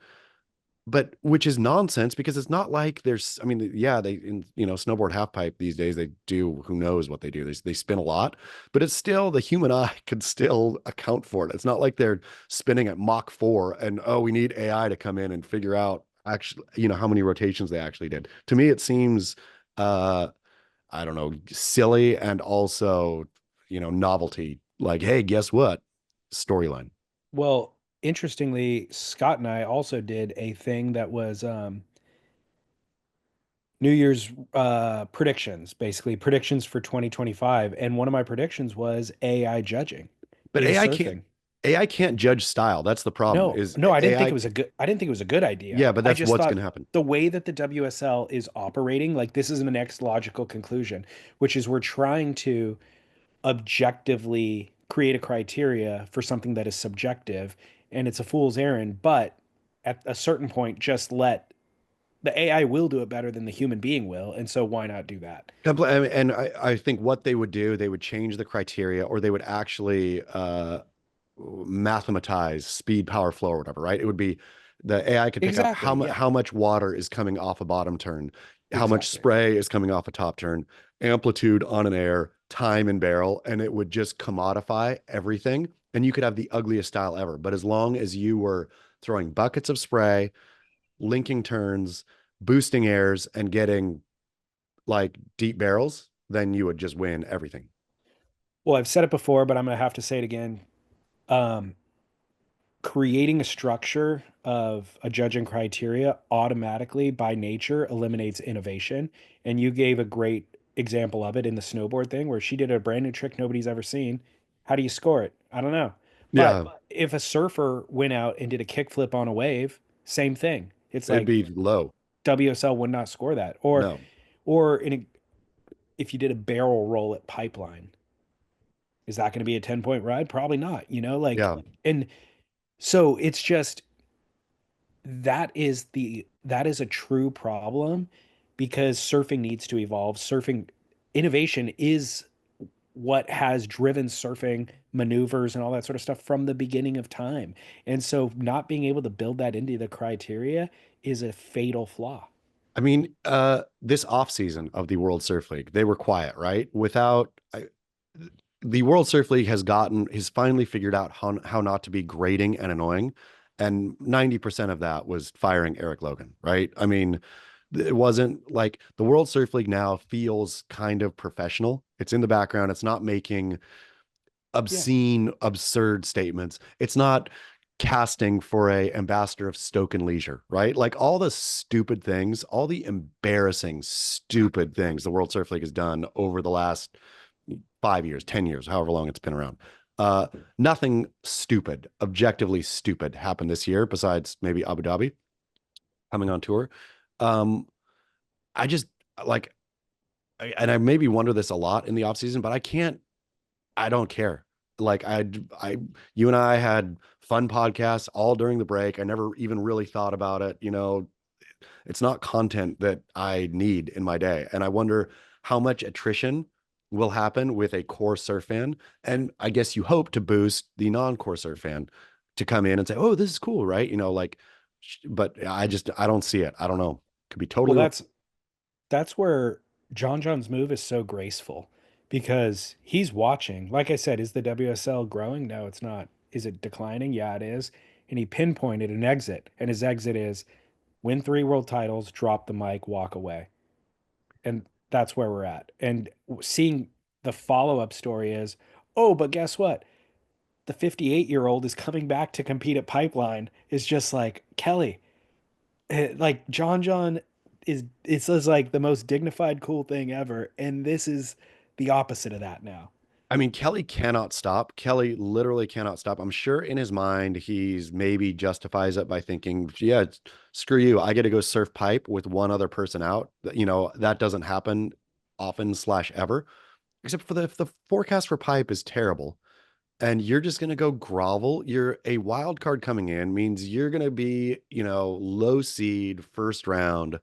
but which is nonsense because it's not like I mean, yeah, they in snowboard half pipe these days they do who knows what they do. They spin a lot, but it's still the human eye could still account for it. It's not like they're spinning at Mach 4 and oh, we need AI to come in and figure out actually, how many rotations they actually did. To me, it seems uh I don't know, silly and also, novelty. Like, hey, guess what? Storyline. Well, interestingly, Scott and I also did a thing that was New Year's predictions, basically predictions for 2025. And one of my predictions was AI judging But in AI can't surfing. AI can't judge style. That's the problem. No, Is no, AI I didn't think it was a good idea. Yeah, but I that's just what's going thought to happen. the way that the WSL is operating, like this is the next logical conclusion, which is we're trying to objectively create a criteria for something that is subjective, and it's a fool's errand, but at a certain point just let the AI will do it better than the human being will, and so why not do that? And I think what they would do, they would change the criteria or they would actually mathematize speed, power, flow, or whatever, right? It would be the AI could pick up Exactly. Yeah. how much water is coming off a bottom turn, how much Exactly. spray is coming off a top turn, amplitude on an air, time in barrel, and it would just commodify everything. And you could have the ugliest style ever. But as long as you were throwing buckets of spray, linking turns, boosting airs, and getting like deep barrels, then you would just win everything. Well, I've said it before, but I'm gonna have to say it again. Um, Creating a structure of a judging criteria automatically by nature eliminates innovation. And you gave a great example of it in the snowboard thing where she did a brand new trick nobody's ever seen. How do you score it? I don't know. Yeah, But if a surfer went out and did a kickflip on a wave, same thing. It's it'd like be low. WSL would not score that. No. Or if you did a barrel roll at Pipeline, is that going to be a 10-point ride? Probably not, like, Yeah. and so it's just that is a true problem because surfing needs to evolve. Surfing innovation is what has driven surfing maneuvers and all that sort of stuff from the beginning of time. And so not being able to build that into the criteria is a fatal flaw. I mean, this off season of the World Surf League, they were quiet, right? The World Surf League has finally figured out how not to be grating and annoying. And 90% of that was firing Eric Logan, right? I mean, it wasn't like the World Surf League now feels kind of professional. It's in the background. It's not making Yeah. obscene, absurd statements. It's not casting for a ambassador of Stoke and Leisure, right? Like all the stupid things, all the embarrassing, stupid things the World Surf League has done over the last 5 years, 10 years, however long it's been around. Uh, Nothing stupid, objectively stupid happened this year besides maybe Abu Dhabi coming on tour. Um, I just like, and I maybe wonder this a lot in the off season, but I don't care. Like you and I had fun podcasts all during the break. I never even really thought about it. It's not content that I need in my day. And I wonder how much attrition will happen with a core surf fan. And I guess you hope to boost the non-core surf fan to come in and say, oh, this is cool, right? But I don't see it. I don't know. Could be Well, totally wrong. that's where John John's move is so graceful because he's watching. Like I said, is the WSL growing? No, it's not. Is it declining? Yeah, it is. And he pinpointed an exit, and his exit is win 3 world titles, drop the mic, walk away. And that's where we're at. And seeing the follow-up story is, oh, but guess what? The 58-year-old is coming back to compete at Pipeline is just like Kelly. Like John John it's just like the most dignified, cool thing ever. And this is the opposite of that now. I mean, Kelly cannot stop. Kelly literally cannot stop. I'm sure in his mind, he's maybe justifies it by thinking, yeah, screw you. I get to go surf pipe with one other person out. That doesn't happen often slash ever, except for the forecast for pipe is terrible. And you're just going to go grovel. You're a wild card coming in means you're going to be, low seed first round.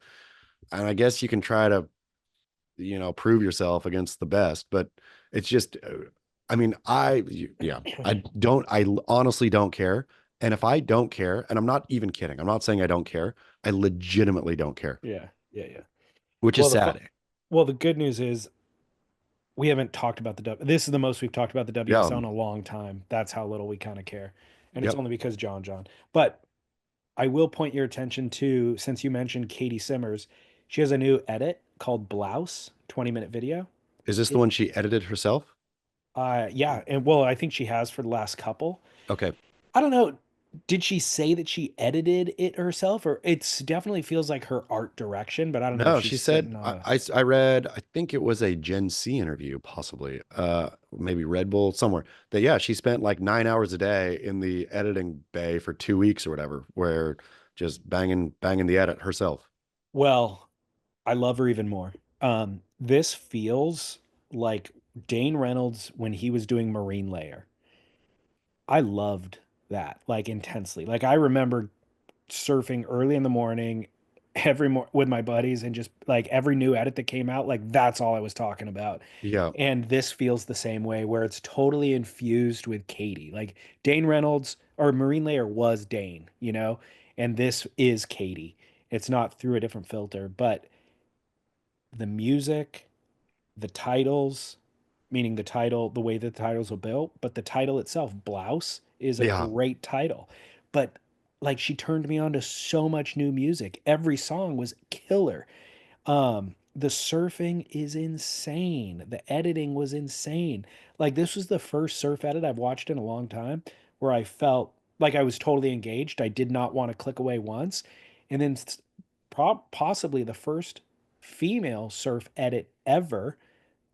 And I guess you can try to prove yourself against the best, but it's just I mean, yeah, I honestly don't care. And if I don't care, and I'm not even kidding, I'm not saying I don't care, I legitimately don't care, Yeah, yeah, yeah. which is Well, sad. the good news is we haven't talked about this is the most we've talked about the Yeah. WSL in a long time. That's how little we kind of care. And it's Yep. only because John John. But I will point your attention to, since you mentioned Caity Simmers, she has a new edit called Blouse, 20-minute video. Is this the It one she edited herself? Yeah, and well, I think she has for the last couple. Okay. I don't know. Did she say that she edited it herself, or it's definitely feels like her art direction, but I don't know if No, she's she said sitting on a I read, I think it was a Gen C interview, possibly, maybe Red Bull somewhere. That yeah, she spent like 9 hours a day in the editing bay for 2 weeks or whatever, where just banging the edit herself. well, I love her even more. This feels like Dane Reynolds when he was doing Marine Layer. I loved that like intensely. Like I remember surfing early in the morning with my buddies and just like every new edit that came out, like that's all I was talking about. Yeah. And this feels the same way where it's totally infused with Caity. Like Dane Reynolds or Marine Layer was Dane, and this is Caity. It's not through a different filter, but the music, the titles, meaning the title, the way that the titles were built, but the title itself, Blouse, is a Yeah. great title. But like she turned me on to so much new music. Every song was killer. The surfing is insane. The editing was insane. Like this was the first surf edit I've watched in a long time where I felt like I was totally engaged. I did not want to click away once. And then possibly the first female surf edit ever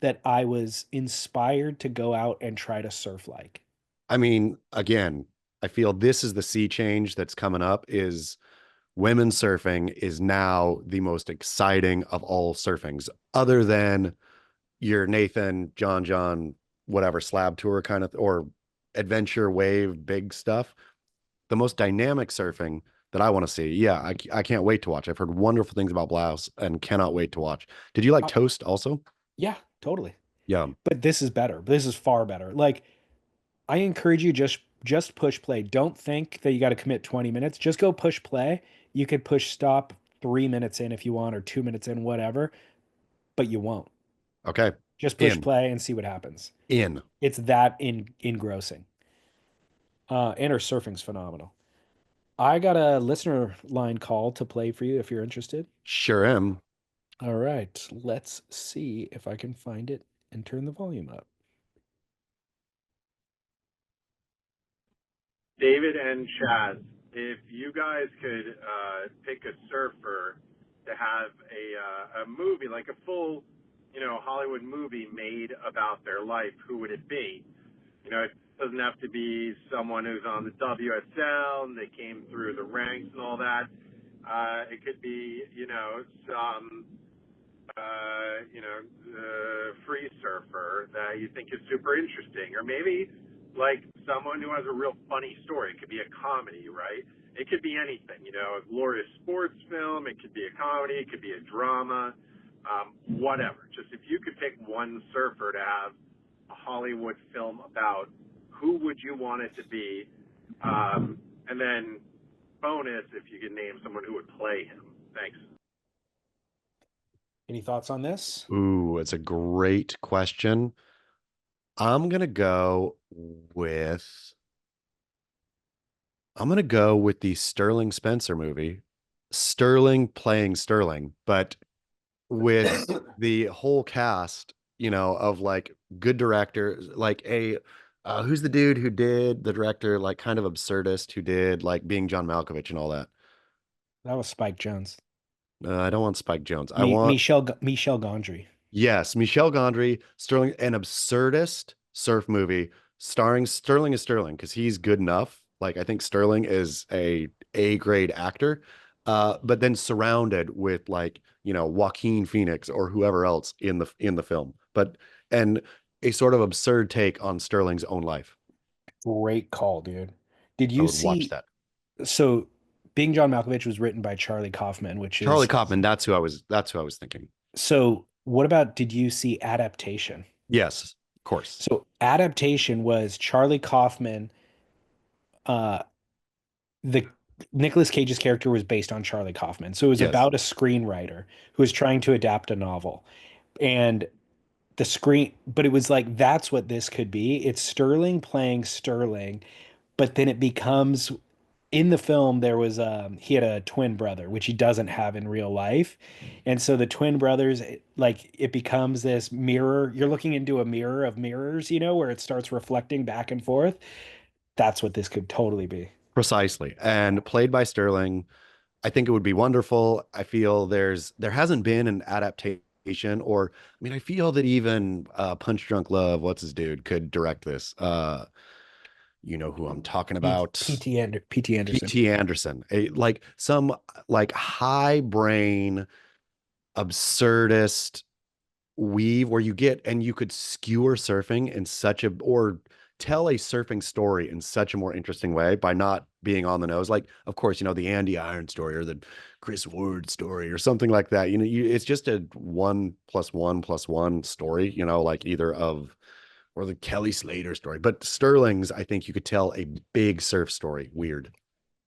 that I was inspired to go out and try to surf like. I mean, again, I feel this is the sea change that's coming up is women surfing is now the most exciting of all surfings, other than your Nathan, John John, whatever slab tour kind of, or adventure wave, big stuff. The most dynamic surfing that I want to see. Yeah, I can't wait to watch. I've heard wonderful things about Blouse and cannot wait to watch. Did you like Uh, Toast also? yeah, totally. Yeah. But this is better. This is far better. Like, I encourage you, just push play. Don't think that you got to commit 20 minutes. Just go push play. You could push stop 3 minutes in if you want, or 2 minutes in, whatever, but you won't. Okay. Just push In. play and see what happens. In. It's that engrossing. And our surfing's phenomenal. I got a listener line call to play for you if you're interested. Sure am. All right, let's see if I can find it and turn the volume up. David and Chaz, if you guys could pick a surfer to have a movie, like a full, Hollywood movie made about their life, who would it be? It doesn't have to be someone who's on the WSL and they came through the ranks and all that. It could be, some, free surfer that you think is super interesting, or maybe like someone who has a real funny story. It could be a comedy, right? It could be anything, a glorious sports film. It could be a comedy. It could be a drama, whatever. Just if you could pick one surfer to have a Hollywood film about, who would you want it to be? And then bonus, if you could name someone who would play him. Thanks. Any thoughts on this? Ooh, it's a great question. I'm gonna go with the Sterling Spencer movie. Sterling playing Sterling, but with the whole cast, of like good directors, like who's the dude who did the director, like kind of absurdist, who did like Being John Malkovich and all that. That was Spike Jones. I don't want Spike Jones. I want Michel Gondry. Yes, Michel Gondry, Sterling, an absurdist surf movie starring Sterling as Sterling because he's good enough. Like I think Sterling is a grade actor, but then surrounded with like Joaquin Phoenix or whoever else in the film, and a sort of absurd take on Sterling's own life. Great call, dude. Did I you would watch see? that. So, Being John Malkovich was written by Charlie Kaufman, which Charlie is Kaufman. That's who I was thinking. so. What about, did you see Adaptation? Yes, of course. So, Adaptation was Charlie Kaufman. Uh, the Nicolas Cage's character was based on Charlie Kaufman. So it was Yes. about a screenwriter who was trying to adapt a novel. And but it was like, that's what this could be. It's Sterling playing Sterling, but then it becomes, in the film, there was he had a twin brother, which he doesn't have in real life. And so the twin brothers, like it becomes this mirror. You're looking into a mirror of mirrors, where it starts reflecting back and forth. That's what this could totally be. Precisely. And played by Sterling. I think it would be wonderful. I feel there hasn't been an adaptation, or I mean, I feel that even Punch Drunk Love, what's his dude, could direct this. You know who I'm talking about? P.T. Anderson. P.T. Anderson. Like some like high brain absurdist weave where you could skewer surfing in such a, or tell a surfing story in such a more interesting way by not being on the nose. Like, of course, the Andy Iron story or the Chris Ward story or something like that. It's just a 1+1+1 story, like either of, or the Kelly Slater story. But Sterling's, I think you could tell a big surf story. Weird.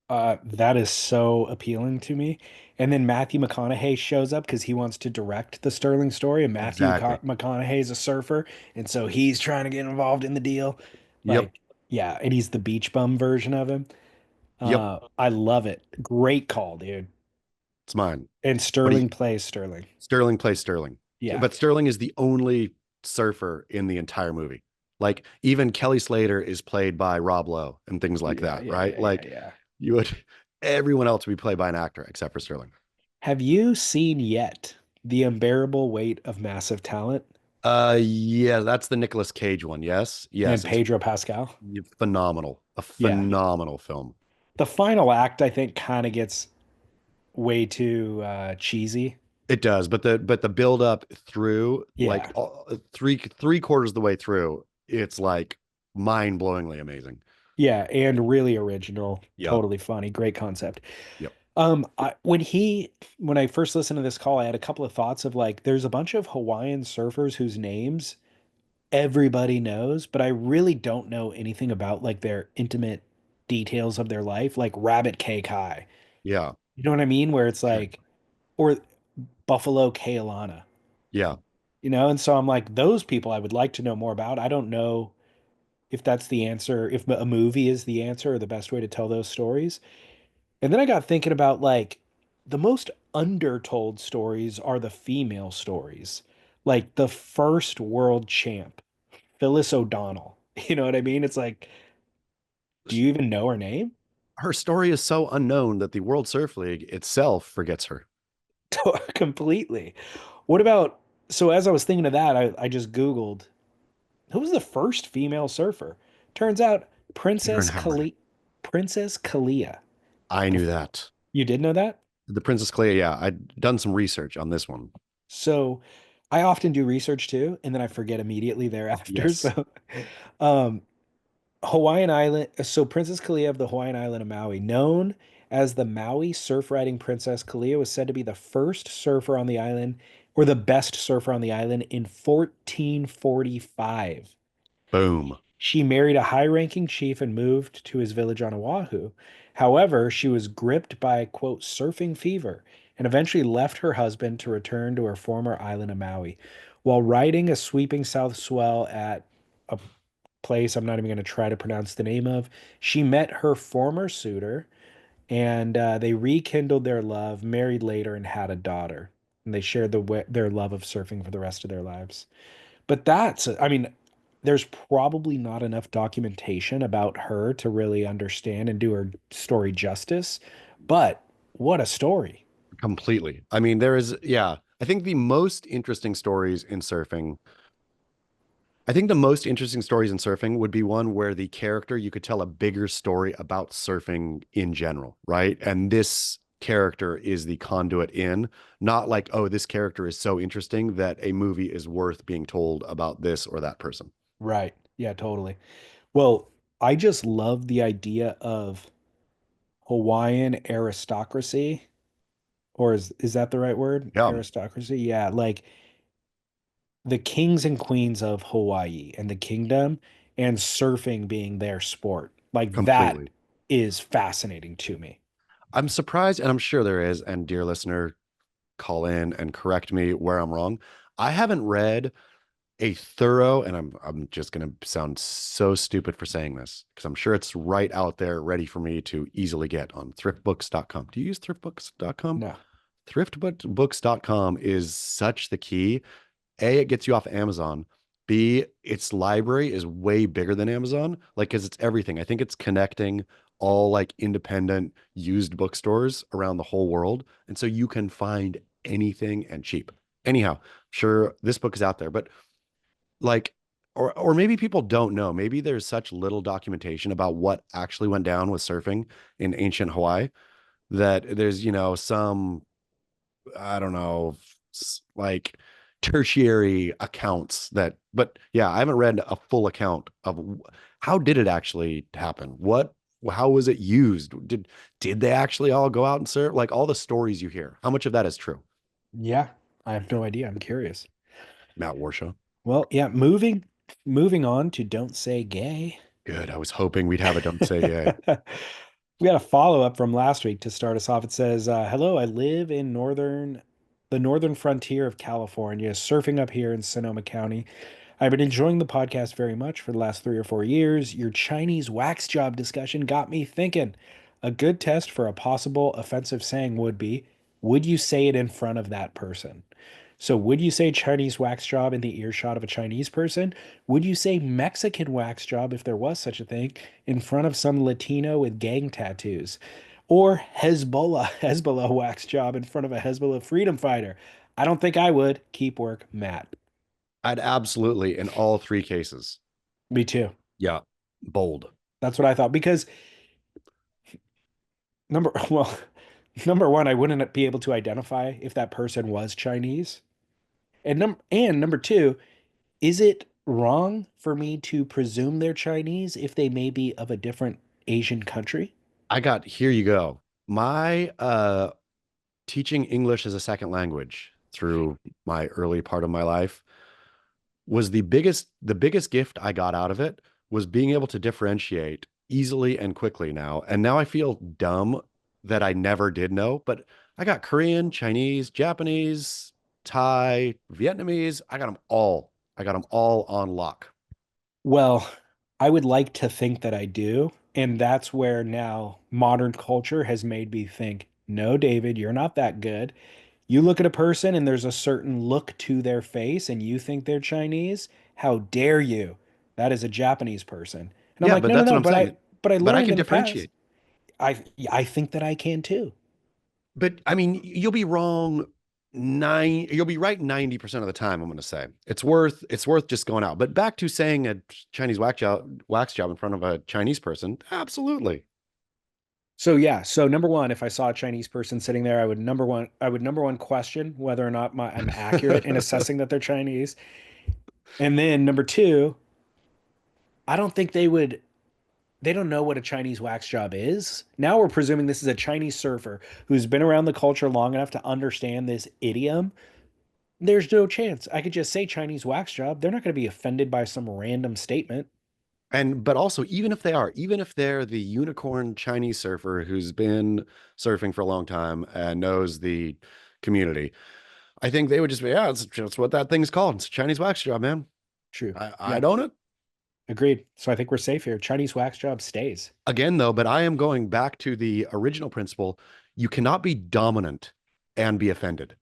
That is so appealing to me. And then Matthew McConaughey shows up because he wants to direct the Sterling story. And Exactly. McConaughey is a surfer. And so he's trying to get involved in the deal. Yep. Like, yeah. And he's the beach bum version of him. Yep. I love it. Great call, dude. It's mine. And What do you, Sterling plays Sterling. Sterling plays Sterling. Yeah. But Sterling is the only surfer in the entire movie. Like even Kelly Slater is played by Rob Lowe and things like Yeah, that, yeah, right? yeah, yeah, Like yeah. you would everyone else would be played by an actor except for Sterling. Have you seen yet The Unbearable Weight of Massive Talent Yeah, that's the Nicolas Cage one. Yes. and Yes, it's Pedro Pascal? phenomenal. A Yeah. phenomenal film. The final act, I think, kind of gets way too cheesy. It does, but the build up through like Yeah. three quarters of the way through, it's like mind-blowingly amazing. Yeah, and really original, Yep. totally funny, great concept. Yep. When I first listened to this call, I had a couple of thoughts of like, there's a bunch of Hawaiian surfers whose names everybody knows, but I really don't know anything about like their intimate details of their life, like Rabbit Cake High. Yeah. You know what I mean? Where it's Sure. like, or Buffalo Kaylana, Yeah. And so I'm like, those people I would like to know more about. I don't know if that's the answer, if a movie is the answer or the best way to tell those stories. And then I got thinking about like the most undertold stories are the female stories, like the first world champ, Phyllis O'Donnell. You know what I mean? It's like, do you even know her name? Her story is so unknown that the World Surf League itself forgets her. Completely. What about, so as I was thinking of that, I just Googled who was the first female surfer? Turns out Karen Howard. Princess Kalia. I knew that. You did know that? The Princess Clea, yeah. I'd done some research on this one. So I often do research too, and then I forget immediately thereafter. Yes. So um Hawaiian Island, so Princess Kalia of the Hawaiian island of Maui, known as the Maui surf riding Princess Kalia, was said to be the first surfer on the island or the best surfer on the island in 1445. Boom. She married a high-ranking chief and moved to his village on Oahu. However, she was gripped by, quote, surfing fever and eventually left her husband to return to her former island of Maui. While riding a sweeping south swell at a place I'm not even going to try to pronounce the name of, she met her former suitor and they rekindled their love, married later, and had a daughter. And they shared their love of surfing for the rest of their lives. But I mean, there's probably not enough documentation about her to really understand and do her story justice. But what a story. Completely. I mean, there is, yeah. I think the most interesting stories in surfing, I think the most interesting stories in surfing would be one where the character, you could tell a bigger story about surfing in general, right? And this character is the conduit in, not like, oh, this character is so interesting that a movie is worth being told about this or that person. Right. Yeah, totally. Well, I just love the idea of Hawaiian aristocracy, or is that the right word? Yeah, Aristocracy? Yeah, like the kings and queens of Hawaii and the kingdom and surfing being their sport. Like that completely. is fascinating to me. I'm surprised, and I'm sure there is, and dear listener, call in and correct me where I'm wrong. I haven't read a thorough, and I'm just gonna sound so stupid for saying this because I'm sure it's right out there ready for me to easily get on thriftbooks.com. Do you use thriftbooks.com? No. Thriftbooks.com is such the key. A, it gets you off Amazon. B, its library is way bigger than Amazon, like because it's everything. I think it's connecting all like independent used bookstores around the whole world. And so you can find anything and cheap. Anyhow, sure, this book is out there, but like, or maybe people don't know. Maybe there's such little documentation about what actually went down with surfing in ancient Hawaii that there's, some, I don't know, like tertiary accounts but yeah, I haven't read a full account of how did it actually happen? How was it used? Did they actually all go out and surf? Like all the stories you hear, how much of that is true? Yeah, I have no idea. I'm curious. Matt Warshaw. Well, yeah, moving on to Don't Say Gay. Good. I was hoping we'd have a don't say gay. We got a follow-up from last week to start us off. It says, hello, I live in the northern frontier of California, surfing up here in Sonoma County. I've been enjoying the podcast very much for the last 3 or 4 years. Your Chinese wax job discussion got me thinking. A good test for a possible offensive saying would be, would you say it in front of that person? So, would you say Chinese wax job in the earshot of a Chinese person? Would you say Mexican wax job, if there was such a thing, in front of some Latino with gang tattoos? Or Hezbollah wax job in front of a Hezbollah freedom fighter? I don't think I would. Keep work, Matt. I'd absolutely in all three cases. Me too. Yeah. Bold. That's what I thought. Because number, well, number one, I wouldn't be able to identify if that person was Chinese. And number two, is it wrong for me to presume they're Chinese if they may be of a different Asian country? Here you go. My teaching English as a second language through my early part of my life, was the biggest gift I got out of it was being able to differentiate easily and quickly now. And now I feel dumb that I never did know, but I got Korean, Chinese, Japanese, Thai, Vietnamese. I got them all. I got them all on lock. Well, I would like to think that I do. And that's where now modern culture has made me think, no, David, you're not that good. You look at a person and there's a certain look to their face and you think they're Chinese. How dare you? That is a Japanese person. And I'm Yeah, like, but no, no, that's what no, I'm saying. but I But I learned can in the past. differentiate. I think that I can too. But I mean, you'll be wrong you'll be right 90% of the time, I'm gonna say. It's worth just going out. But back to saying a Chinese wax job in front of a Chinese person, absolutely. So yeah, so number one, if I saw a Chinese person sitting there, I would number one question whether or not I'm accurate in assessing that they're Chinese. And then number two, I don't think they don't know what a Chinese wax job is. Now we're presuming this is a Chinese surfer who's been around the culture long enough to understand this idiom. There's no chance. I could just say Chinese wax job. They're not going to be offended by some random statement. But also, even if they're the unicorn Chinese surfer who's been surfing for a long time and knows the community, I think they would just be, yeah, it's just what that thing's called. It's a Chinese wax job, man. True. I Yeah, don't it. agreed. So I think we're safe here. Chinese wax job stays. Again, though, but I am going back to the original principle. You cannot be dominant and be offended.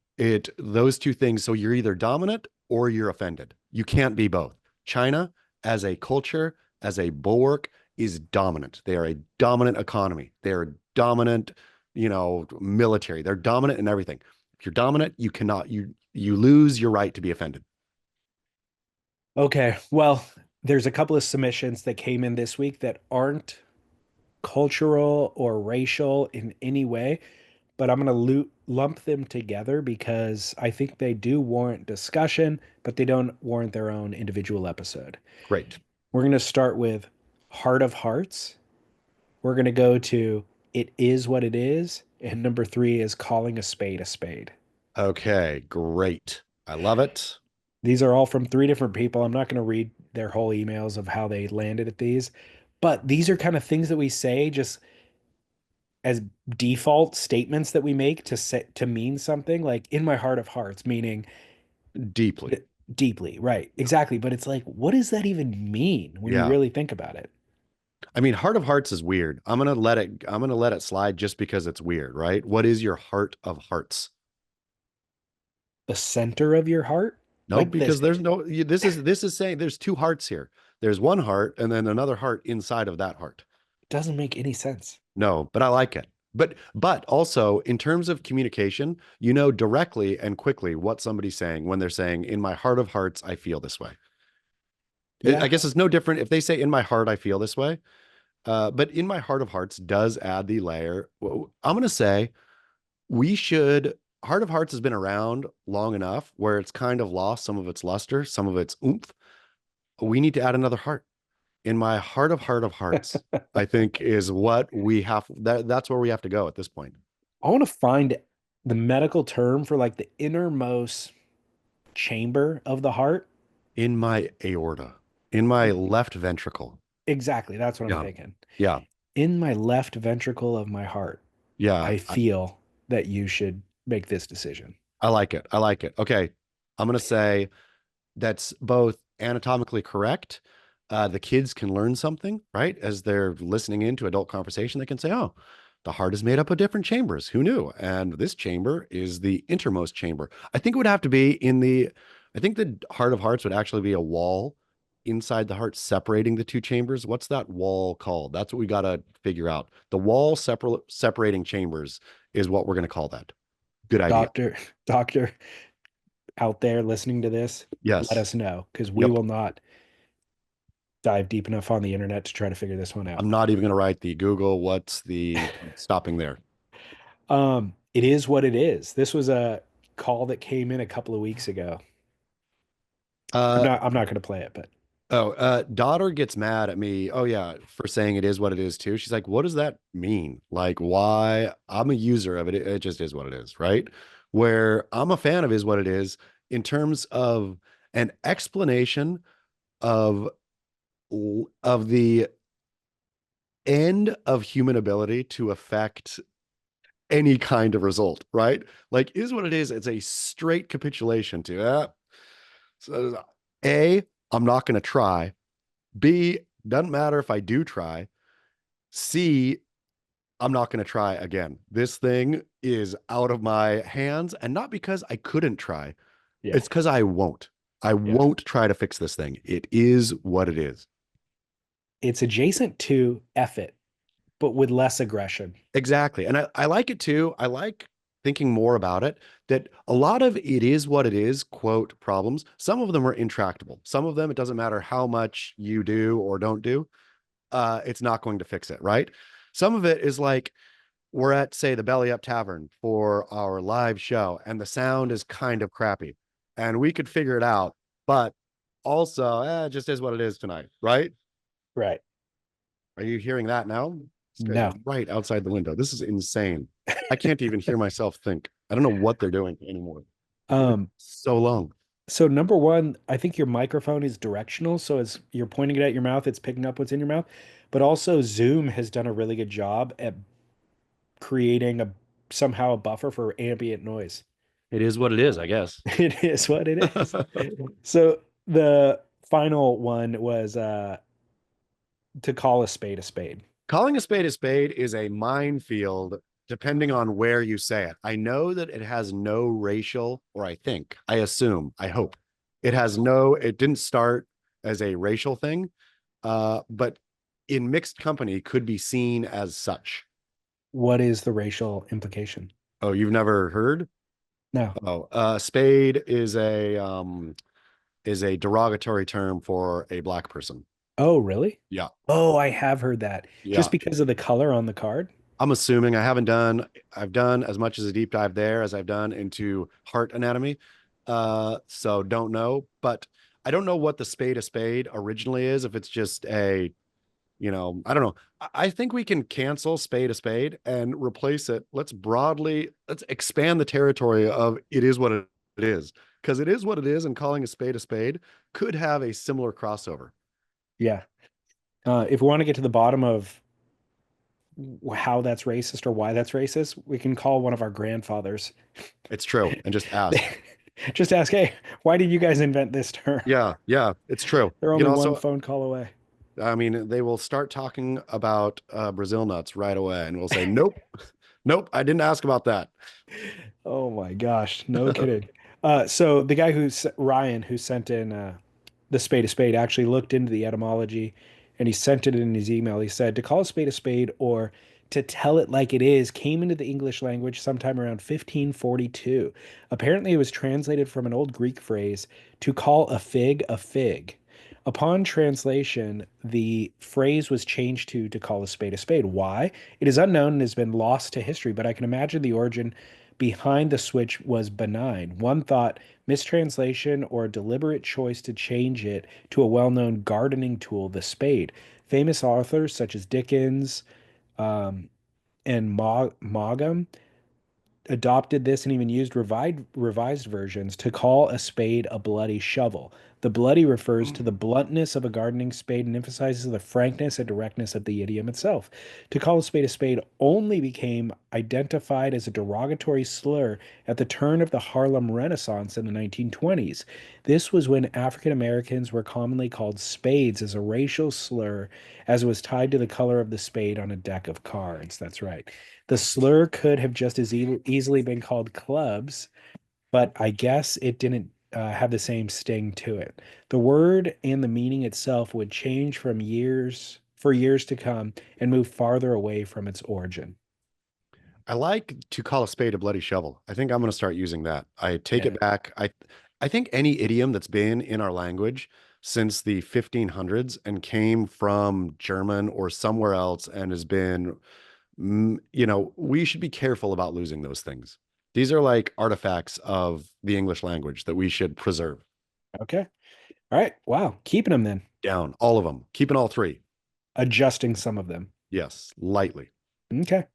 Those two things. So you're either dominant or you're offended. You can't be both. China, as a culture, as a bulwark, is dominant. They are a dominant economy. They're a dominant, military. They're dominant in everything. If you're dominant, you lose your right to be offended. Okay. Well, there's a couple of submissions that came in this week that aren't cultural or racial in any way, but I'm going to lump them together because I think they do warrant discussion, but they don't warrant their own individual episode. Great. We're going to start with Heart of Hearts. We're going to go to It Is What It Is. And number three is Calling a Spade a Spade. Okay, great. I love it. These are all from three different people. I'm not going to read their whole emails of how they landed at these, but these are kind of things that we say just as default statements that we make to mean something, like in my heart of hearts, meaning Deeply. deeply, right? Exactly. But it's like, what does that even mean when you Yeah. really think about it? I mean, heart of hearts is weird. I'm gonna let it slide just because it's weird, right? What is your heart of hearts? The center of your heart, No, like this, because there's no this is saying there's two hearts here. There's one heart and then another heart inside of that heart. doesn't make any sense. No, but I like it. But also in terms of communication, you know directly and quickly what somebody's saying when they're saying, in my heart of hearts, I feel this way. Yeah. I guess it's no different if they say, in my heart, I feel this way. But in my heart of hearts does add the layer. I'm going to say Heart of Hearts has been around long enough where it's kind of lost some of its luster, some of its oomph. We need to add another heart. In my heart of hearts, I think is what we have. That's where we have to go at this point. I want to find the medical term for like the innermost chamber of the heart. In my aorta, in my left ventricle. Exactly. That's what I'm Yeah. thinking. Yeah. In my left ventricle of my heart, Yeah. I feel that you should make this decision. I like it. I like it. Okay. I'm going to say that's both anatomically correct. The kids can learn something, right? As they're listening into adult conversation, they can say, oh, the heart is made up of different chambers. Who knew? And this chamber is the innermost chamber. I think it would have to be I think the heart of hearts would actually be a wall inside the heart separating the two chambers. What's that wall called? That's what we got to figure out. The wall separating chambers is what we're going to call that. Good idea. Doctor out there listening to this, Yes. let us know, because we will not dive deep enough on the internet to try to figure this one out. I'm not even going to write the Google. What's the stopping there? It is what it is. This was a call that came in a couple of weeks ago. I'm not going to play it, but daughter gets mad at me. Oh yeah, for saying it is what it is too. She's like, what does that mean? Like, why? I'm a user of it. It just is what it is, right? Where I'm a fan of is what it is in terms of an explanation of the end of human ability to affect any kind of result, right? Like, is what it is. It's a straight capitulation to so A, I'm not going to try. B, doesn't matter if I do try. C, I'm not going to try again. This thing is out of my hands, and not because I couldn't try. Yeah. It's because I won't. I won't try to fix this thing. It is what it is. It's adjacent to F it, but with less aggression. Exactly. And I like it too. I like thinking more about it, that a lot of it is what it is, quote, problems. Some of them are intractable. Some of them, it doesn't matter how much you do or don't do. It's not going to fix it, right? Some of it is like, we're at, say, the Belly Up Tavern for our live show, and the sound is kind of crappy. And we could figure it out, but also, it just is what it is tonight, right? Right. Are you hearing that now? This guy's No. right outside the window. This is insane. I can't even hear myself think. I don't know what they're doing anymore. So long. So number one, I think your microphone is directional. So as you're pointing it at your mouth, it's picking up what's in your mouth. But also Zoom has done a really good job at creating somehow a buffer for ambient noise. It is what it is, I guess. It is what it is. So the final one was to call a spade a spade. Calling a spade is a minefield depending on where you say it. I know that it has no racial, or I assume, I hope. It didn't start as a racial thing, but in mixed company could be seen as such. What is the racial implication? Oh, you've never heard? No. Oh, spade is a derogatory term for a black person. Oh, really? Yeah. Oh, I have heard that. Yeah. Just because of the color on the card? I'm assuming. I've done as much as a deep dive there as I've done into heart anatomy. So don't know, but I don't know what the spade a spade originally is. If it's just I don't know. I think we can cancel spade a spade and replace it. Let's expand the territory of it is what it is, because it is what it is, and calling a spade could have a similar crossover. Yeah. If we want to get to the bottom of how that's racist or why that's racist, we can call one of our grandfathers. It's true. And just ask. Just ask, hey, why did you guys invent this term? Yeah, it's true. They're only one phone call away. I mean, they will start talking about Brazil nuts right away, and we'll say, nope, nope, I didn't ask about that. Oh my gosh, no kidding. So the guy Ryan, who sent in the spade a spade, actually looked into the etymology, and he sent it in his email. He said, to call a spade or to tell it like it is came into the English language sometime around 1542. Apparently, it was translated from an old Greek phrase, to call a fig a fig. Upon translation, the phrase was changed to call a spade a spade. Why? It is unknown and has been lost to history, but I can imagine the origin behind the switch was benign. One thought mistranslation or a deliberate choice to change it to a well-known gardening tool, the spade. Famous authors such as Dickens and Maugham adopted this and even used revised versions to call a spade a bloody shovel. The bloody refers to the bluntness of a gardening spade and emphasizes the frankness and directness of the idiom itself. To call a spade only became identified as a derogatory slur at the turn of the Harlem Renaissance in the 1920s. This was when African Americans were commonly called spades as a racial slur, as it was tied to the color of the spade on a deck of cards. That's right. The slur could have just as easily been called clubs, but I guess it didn't have the same sting to it. The word and the meaning itself would change for years to come and move farther away from its origin. I like to call a spade a bloody shovel. I think I'm going to start using that. I take it back. I think any idiom that's been in our language since the 1500s and came from German or somewhere else and has been, we should be careful about losing those things. These are like artifacts of the English language that we should preserve. Okay. All right. Wow. Keeping them then. Down. All of them. Keeping all three. Adjusting some of them. Yes. Lightly. Okay.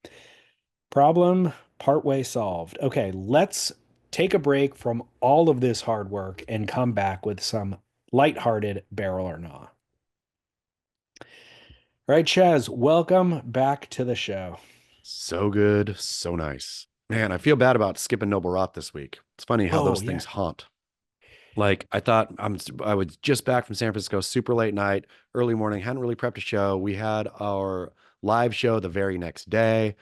Problem partway solved. Okay. Let's take a break from all of this hard work and come back with some lighthearted barrel or gnaw. All right, Chaz, welcome back to the show. So good, so nice. Man, I feel bad about skipping Noble Rot this week. It's funny how those things haunt. Like I was just back from San Francisco, super late night, early morning, hadn't really prepped a show. We had our live show the very next day.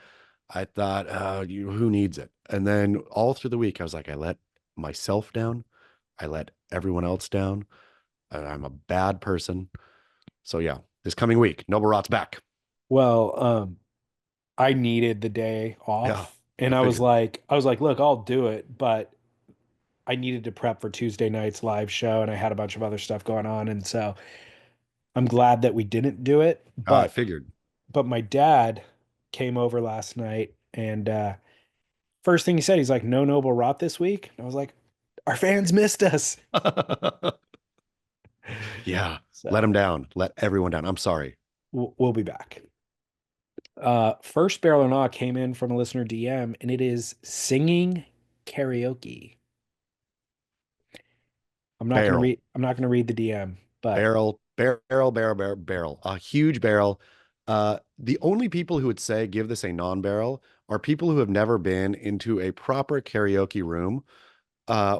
I thought, who needs it? And then all through the week, I was like, I let myself down. I let everyone else down. I'm a bad person. So yeah, this coming week, Noble Rot's back. Well, I needed the day off, and I was like, look, I'll do it, but I needed to prep for Tuesday night's live show, and I had a bunch of other stuff going on, and so I'm glad that we didn't do it. I figured. But my dad came over last night, and first thing he said, he's like, "No Noble Rot this week." And I was like, "Our fans missed us." Yeah, so, let them down. Let everyone down. I'm sorry. We'll be back. First barrel or gnaw came in from a listener DM, and it is singing karaoke. I'm not gonna read the DM, but barrel, a huge barrel. The only people who would say give this a non-barrel are people who have never been into a proper karaoke room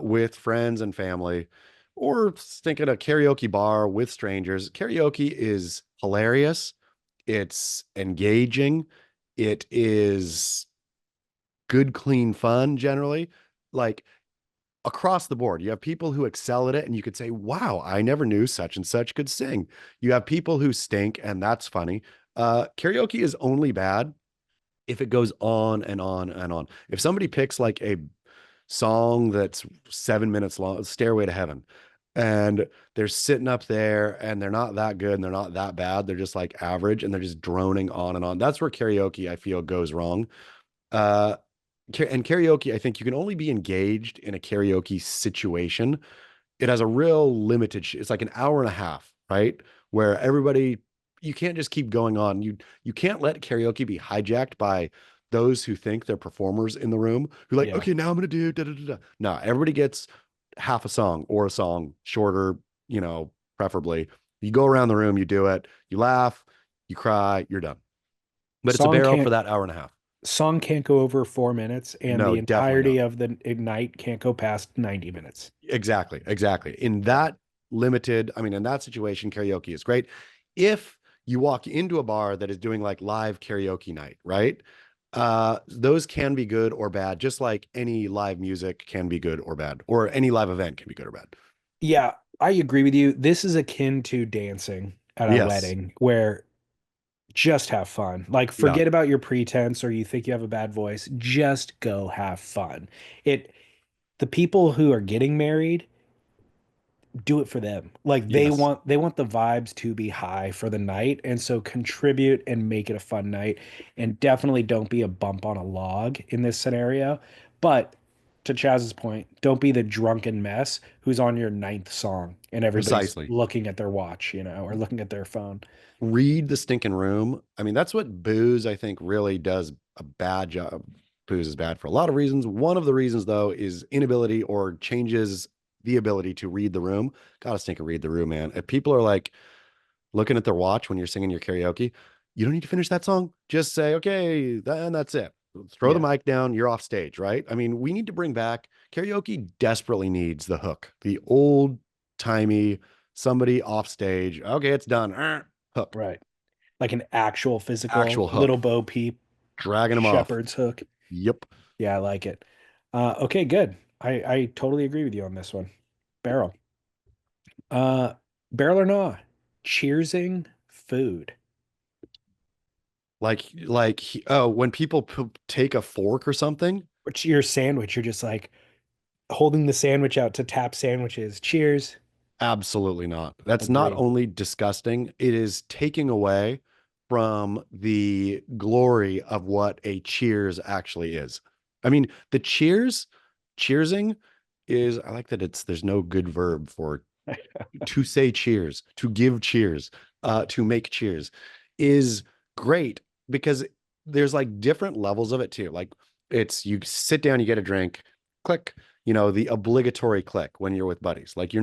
with friends and family, or thinking a karaoke bar with strangers. Karaoke is hilarious. It's engaging. It is good, clean fun generally. Like across the board, you have people who excel at it and you could say, wow, I never knew such and such could sing. You have people who stink, and that's funny. Karaoke is only bad if it goes on and on and on. If somebody picks like a song that's 7 minutes long, Stairway to Heaven, and they're sitting up there and they're not that good and they're not that bad, they're just like average and they're just droning on and on. That's where karaoke, I feel, goes wrong. And karaoke, I think you can only be engaged in a karaoke situation. It has a real limited, it's like an hour and a half, right? Where everybody, you can't just keep going on. You can't let karaoke be hijacked by those who think they're performers in the room who like, okay, now I'm going to do da, da, da, da. No, everybody gets half a song or a song shorter, preferably. You go around the room, you do it, you laugh, you cry, you're done. But it's a barrel for that hour and a half. Song can't go over 4 minutes, and the entirety of the night can't go past 90 minutes. Exactly. In that in that situation, karaoke is great. If you walk into a bar that is doing like live karaoke night, right? Those can be good or bad, just like any live music can be good or bad, or any live event can be good or bad. Yeah, I agree with you. This is akin to dancing at a wedding, where just have fun. Like, forget about your pretense or you think you have a bad voice. Just go have fun. The people who are getting married, do it for them. Like, they want the vibes to be high for the night, and so contribute and make it a fun night. And definitely don't be a bump on a log in this scenario. But to Chaz's point, don't be the drunken mess who's on your 9th song and everybody's looking at their watch, or looking at their phone. Read the stinking room. I mean, that's what booze, I think, really does a bad job. Booze is bad for a lot of reasons. One of the reasons, though, is inability or changes the ability to read the room. Gotta stink and read the room, man. If people are like looking at their watch when you're singing your karaoke, you don't need to finish that song. Just say, okay, and that's it. Throw the mic down. You're off stage, right? I mean, we need to bring back karaoke. Desperately needs the hook, the old timey somebody off stage. Okay, it's done. Hook. Right. Like an actual physical hook. Little Bo Peep dragging them shepherd's hook. Yep. Yeah, I like it. Okay, good. I totally agree with you on this one. Barrel. Barrel or gnaw? Cheersing food. Like when people take a fork or something. Or your sandwich, you're just like holding the sandwich out to tap sandwiches. Cheers. Absolutely not. That's not only disgusting, it is taking away from the glory of what a cheers actually is. I mean, the cheersing is, I like that there's no good verb for to say cheers, to give cheers, to make cheers is great, because there's like different levels of it too. Like, you sit down, you get a drink, click, the obligatory click when you're with buddies. Like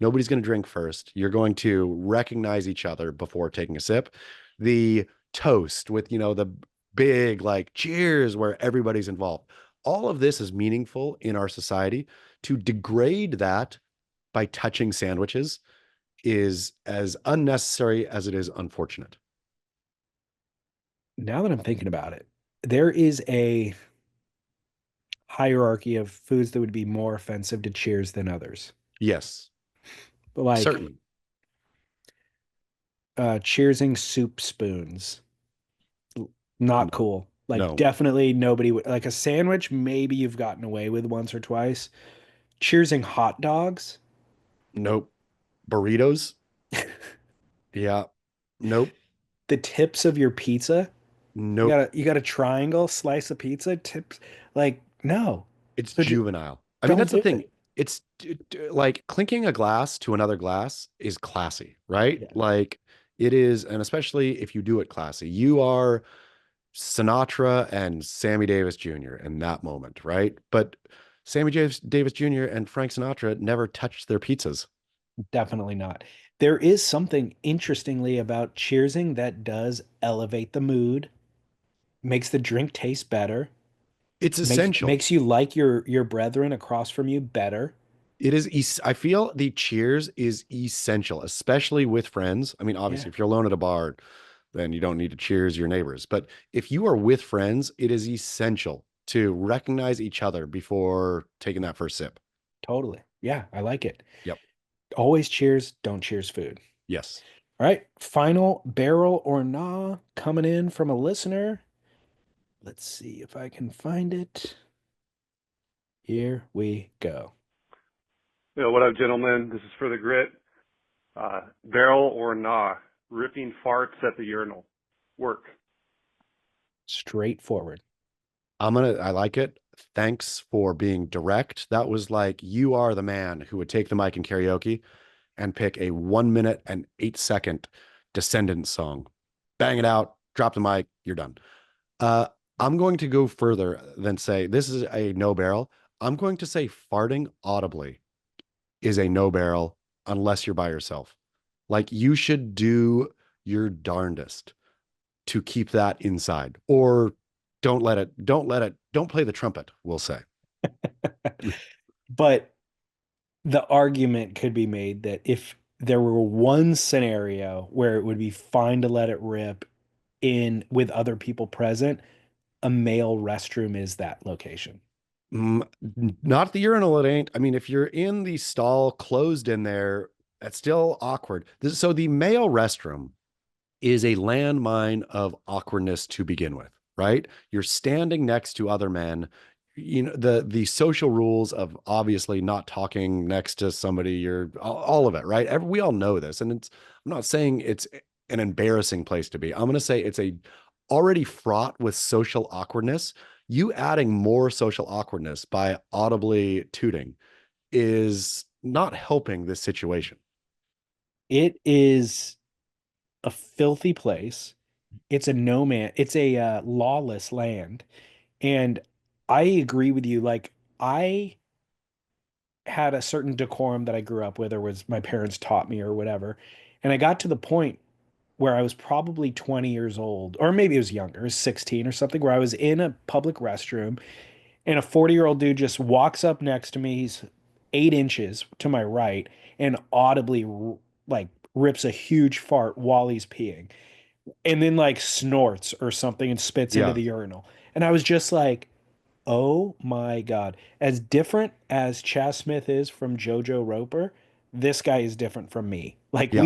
nobody's going to drink first. You're going to recognize each other before taking a sip. The toast with, the big like cheers where everybody's involved. All of this is meaningful in our society. To degrade that by touching sandwiches is as unnecessary as it is unfortunate. Now that I'm thinking about it, there is a hierarchy of foods that would be more offensive to cheers than others. Yes, But like certainly. cheersing soup spoons, not No, cool. Like no, definitely nobody would like a sandwich, maybe you've gotten away with once or twice. Cheersing hot dogs. nope. Burritos. Yeah. Nope. The tips of your pizza. Nope. You got a triangle slice of pizza tips. Like no. It's So juvenile. I mean, don't that's the do thing. it. It's like clinking a glass to another glass is classy, right? Yeah, Like it is, and especially if you do it classy, you are Sinatra and Sammy Davis Jr. in that moment, right? But Sammy Davis Jr. and Frank Sinatra never touched their pizzas. definitely not. There is something interestingly about cheersing that does elevate the mood, makes the drink taste better, It's makes essential. makes you like your brethren across from you better. It is, I feel the cheers is essential, especially with friends. I mean, Yeah, obviously, if you're alone at a bar, then you don't need to cheers your neighbors. But if you are with friends, it is essential to recognize each other before taking that first sip. totally. Yeah, I like it. Yep. Always cheers, don't cheers food. Yes. All right, final barrel or nah coming in from a listener. Let's see if I can find it. Here we go. What up, gentlemen? This is for the grit. Barrel or nah, ripping farts at the urinal. Work. Straightforward. I like it. Thanks for being direct. That was like, you are the man who would take the mic in karaoke and pick a 1 minute and 8 second Descendants song. Bang it out, drop the mic, you're done. I'm going to go further than say this is a no barrel. I'm going to say farting audibly is a no barrel unless you're by yourself. Like you should do your darndest to keep that inside, or don't play the trumpet, we'll say. But the argument could be made that if there were one scenario where it would be fine to let it rip in with other people present, a male restroom is that location. Not the urinal, it ain't. I mean, if you're in the stall closed in there, that's still awkward. So the male restroom is a landmine of awkwardness to begin with, right? You're standing next to other men. The social rules of obviously not talking next to somebody, you're all of it, right? We all know this. And I'm not saying it's an embarrassing place to be. I'm going to say it's a already fraught with social awkwardness. You adding more social awkwardness by audibly tooting is not helping this situation. It is a filthy place. It's a it's a lawless land. And I agree with you. Like, I had a certain decorum that I grew up with, or was my parents taught me, or whatever. And I got to the point where I was probably 20 years old, or maybe it was younger, it was 16 or something, where I was in a public restroom and a 40-year-old dude just walks up next to me. He's 8 inches to my right and audibly like rips a huge fart while he's peeing and then like snorts or something and spits into Yeah. the urinal. And I was just like, oh my God. As different as Chas Smith is from JoJo Roper, this guy is different from me. Like Yeah.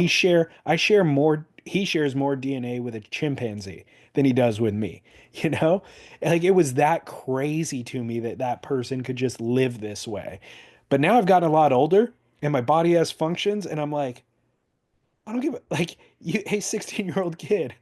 I share more, he shares more DNA with a chimpanzee than he does with me, you know? Like it was that crazy to me that that person could just live this way. But now I've gotten a lot older and my body has functions and I'm like, I don't give a, like, you, hey, 16-year-old kid,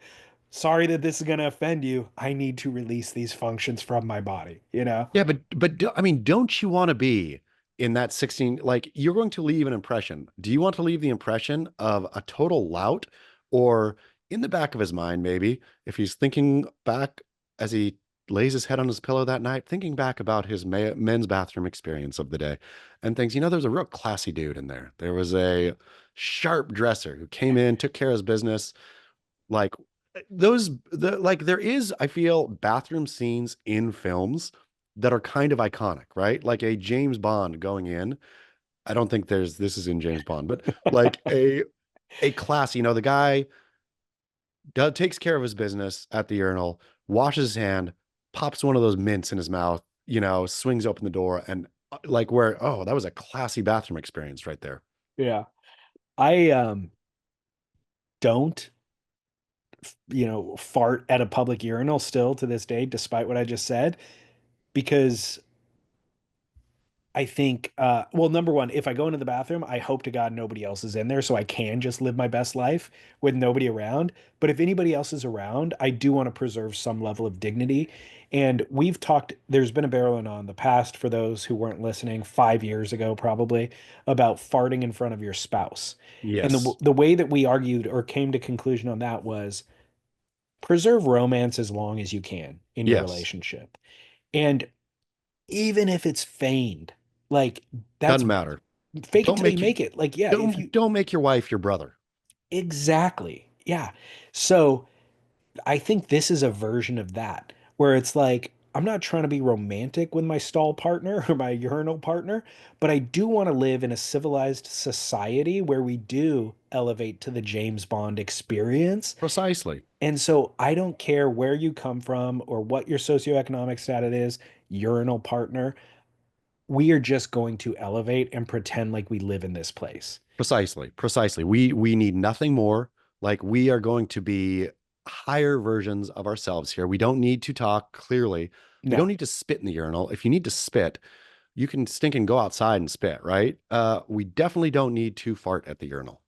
sorry that this is going to offend you. I need to release these functions from my body, you know? Yeah, but I mean, don't you want to be in that 16? Like, you're going to leave an impression. Do you want to leave the impression of a total lout, or in the back of his mind, maybe if he's thinking back as he lays his head on his pillow that night, thinking back about his men's bathroom experience of the day, and thinks, there's a real classy dude in there. There was a sharp dresser who came in, took care of his business. Like there is, I feel, bathroom scenes in films that are kind of iconic, right? Like a James Bond going in. I don't think this is in James Bond, but like a class, the guy takes care of his business at the urinal, washes his hand, pops one of those mints in his mouth, swings open the door, and that was a classy bathroom experience right there. Yeah. I don't fart at a public urinal still to this day, despite what I just said, because I think, well, number one, if I go into the bathroom, I hope to God nobody else is in there so I can just live my best life with nobody around. But if anybody else is around, I do want to preserve some level of dignity. And we've talked, there's been a barreling on the past, for those who weren't listening, 5 years ago, probably, about farting in front of your spouse. And Yes. the way that we argued or came to conclusion on that was preserve romance as long as you can in your Yes. relationship. And even if it's feigned, like, that's Doesn't matter. fake it Don't till you make make it. Like, yeah, if you don't make your wife your brother. exactly. Yeah. So I think this is a version of that where it's like, I'm not trying to be romantic with my stall partner or my urinal partner, but I do want to live in a civilized society where we do elevate to the James Bond experience. Precisely. And so I don't care where you come from or what your socioeconomic status is, urinal partner. We are just going to elevate and pretend like we live in this place. Precisely. We need nothing more. Like, we are going to be higher versions of ourselves here. We don't need to talk clearly. We No, don't need to spit in the urinal. If you need to spit, you can stink and go outside and spit, right? We definitely don't need to fart at the urinal.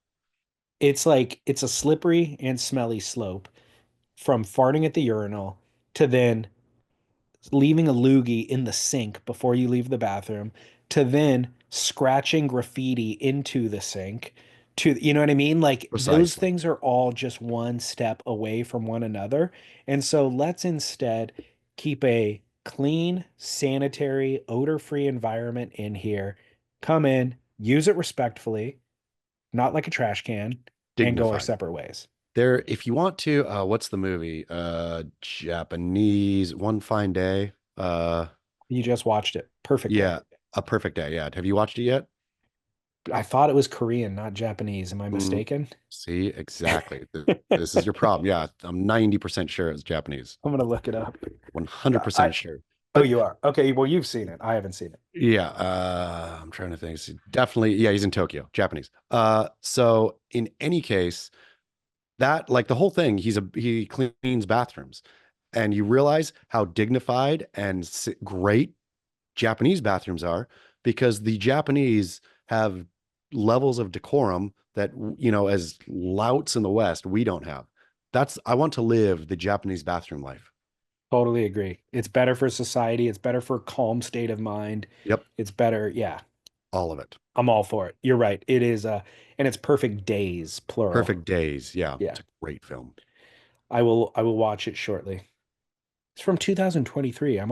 it's like it's a slippery and smelly slope from farting at the urinal to then leaving a loogie in the sink before you leave the bathroom to then scratching graffiti into the sink to, you know what I mean? Like, those Precisely. things are all just one step away from one another. And so let's instead keep a clean, sanitary, odor-free environment in here. Come in, use it respectfully, not like a trash can, and go our Dignified. separate ways. There, if you want to, what's the movie? Japanese One Fine Day. You just watched it. Perfect day. Yeah, A Perfect Day. Yeah. Have you watched it yet? I thought it was Korean, not Japanese. Am I mistaken? See, exactly. This is your problem. Yeah, I'm 90% sure it's Japanese. I'm gonna look it up. 100% sure. Oh, But you are. Okay, well, you've seen it. I haven't seen it. yeah, I'm trying to think. Definitely, yeah, he's in Tokyo, Japanese. So in any case, that, like, the whole thing, he cleans bathrooms, and you realize how dignified and great Japanese bathrooms are, because the Japanese have levels of decorum that, as louts in the West, we don't have. I want to live the Japanese bathroom life. Totally agree. It's better for society. It's better for a calm state of mind. Yep. It's better. Yeah, All of it. I'm all for it. You're right. It is, and it's Perfect Days, plural. Perfect Days. Yeah. Yeah. It's a great film. I will watch it shortly. It's from 2023. I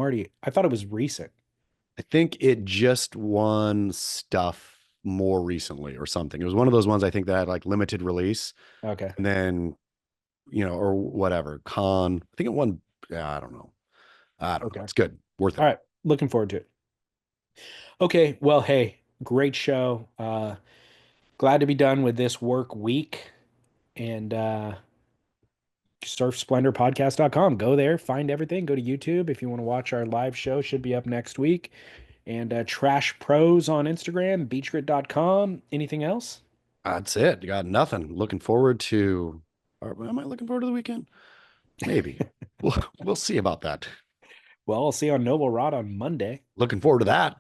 thought it was recent. I think it just won stuff more recently or something. It was one of those ones, I think, that had like limited release. Okay. And then, or whatever. I think it won. Yeah, I don't know. Okay. It's good. Worth it. All right. Looking forward to it. Okay. Well, hey, great show. Glad to be done with this work week. And surfsplendorpodcast.com. Go there, find everything. Go to YouTube if you want to watch our live show. Should be up next week. And Trash Pros on Instagram, beachgrit.com. Anything else? That's it. You got nothing. Looking forward to. Am I looking forward to the weekend? Maybe. We'll see about that. Well, I'll see you on Noble Rod on Monday. Looking forward to that.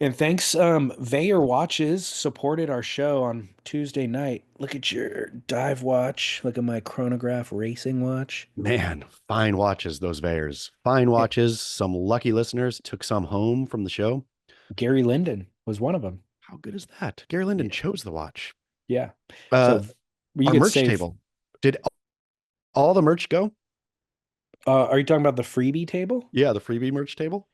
And thanks, VAER Watches supported our show on Tuesday night. Look at your dive watch. Look at my chronograph racing watch. Man, fine watches, those VAERs. Fine watches. Some lucky listeners took some home from the show. Gary Linden was one of them. How good is that? Gary Linden chose the watch. Yeah. So you our could merch save table. Did all the merch go? Are you talking about the freebie table? Yeah, the freebie merch table.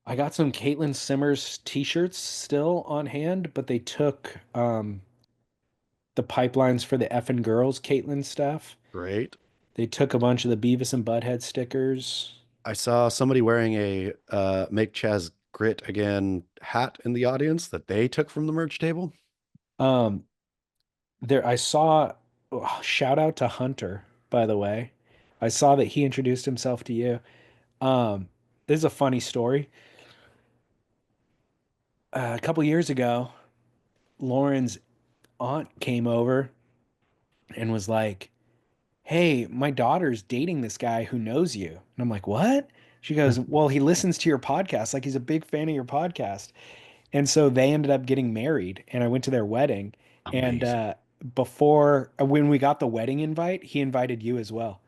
I got some Caitlin Simmers t-shirts still on hand, but they took the pipelines for the effing girls Caitlin stuff. Great. They took a bunch of the Beavis and Butthead stickers. I saw somebody wearing a Make Chaz Grit Again hat in the audience that they took from the merch table. Um, there I saw shout out to Hunter, by the way. I saw that he introduced himself to you. Um, this is a funny story. A couple years ago, Lauren's aunt came over and was like, "Hey, my daughter's dating this guy who knows you." And I'm like, "What?" She goes, "Well, he listens to your podcast. Like he's a big fan of your podcast." And so they ended up getting married, and I went to their wedding. And Amazing. before, when we got the wedding invite, he invited you as well.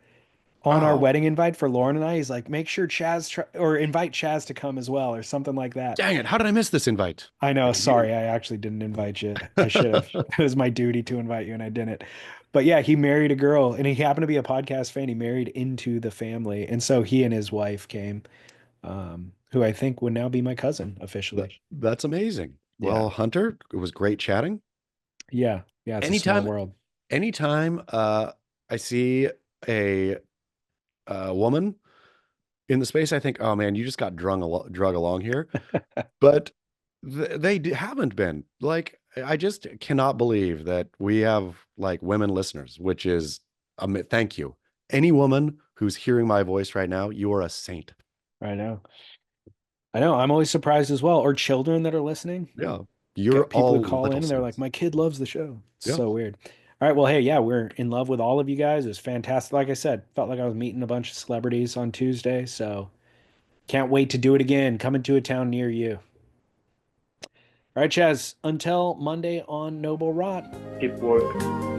On our Oh, wedding invite for Lauren and I, he's like, "Make sure or invite Chaz to come as well," or something like that. dang it. How did I miss this invite? I know, Thank you. sorry, I actually didn't invite you. I should have. It was my duty to invite you, and I didn't. But yeah, he married a girl, and he happened to be a podcast fan. He married into the family, and so he and his wife came, who I think would now be my cousin officially. That's amazing. Yeah, Well, Hunter, it was great chatting. yeah, yeah. It's a small Anytime, world. anytime I see a woman in the space, I think, oh man, you just got drug along here. But haven't been. Like, I just cannot believe that we have like women listeners, which is, thank you. Any woman who's hearing my voice right now, you are a saint. I know. I know. I'm always surprised as well. Or children that are listening. Yeah, you're Get people who all call in little and they're like, saints. "My kid loves the show." It's Yeah. so weird. All right. Well, hey, yeah, we're in love with all of you guys. It was fantastic. Like I said, felt like I was meeting a bunch of celebrities on Tuesday. So can't wait to do it again. Coming to a town near you. All right, Chaz, until Monday on Noble Rot. Keep working.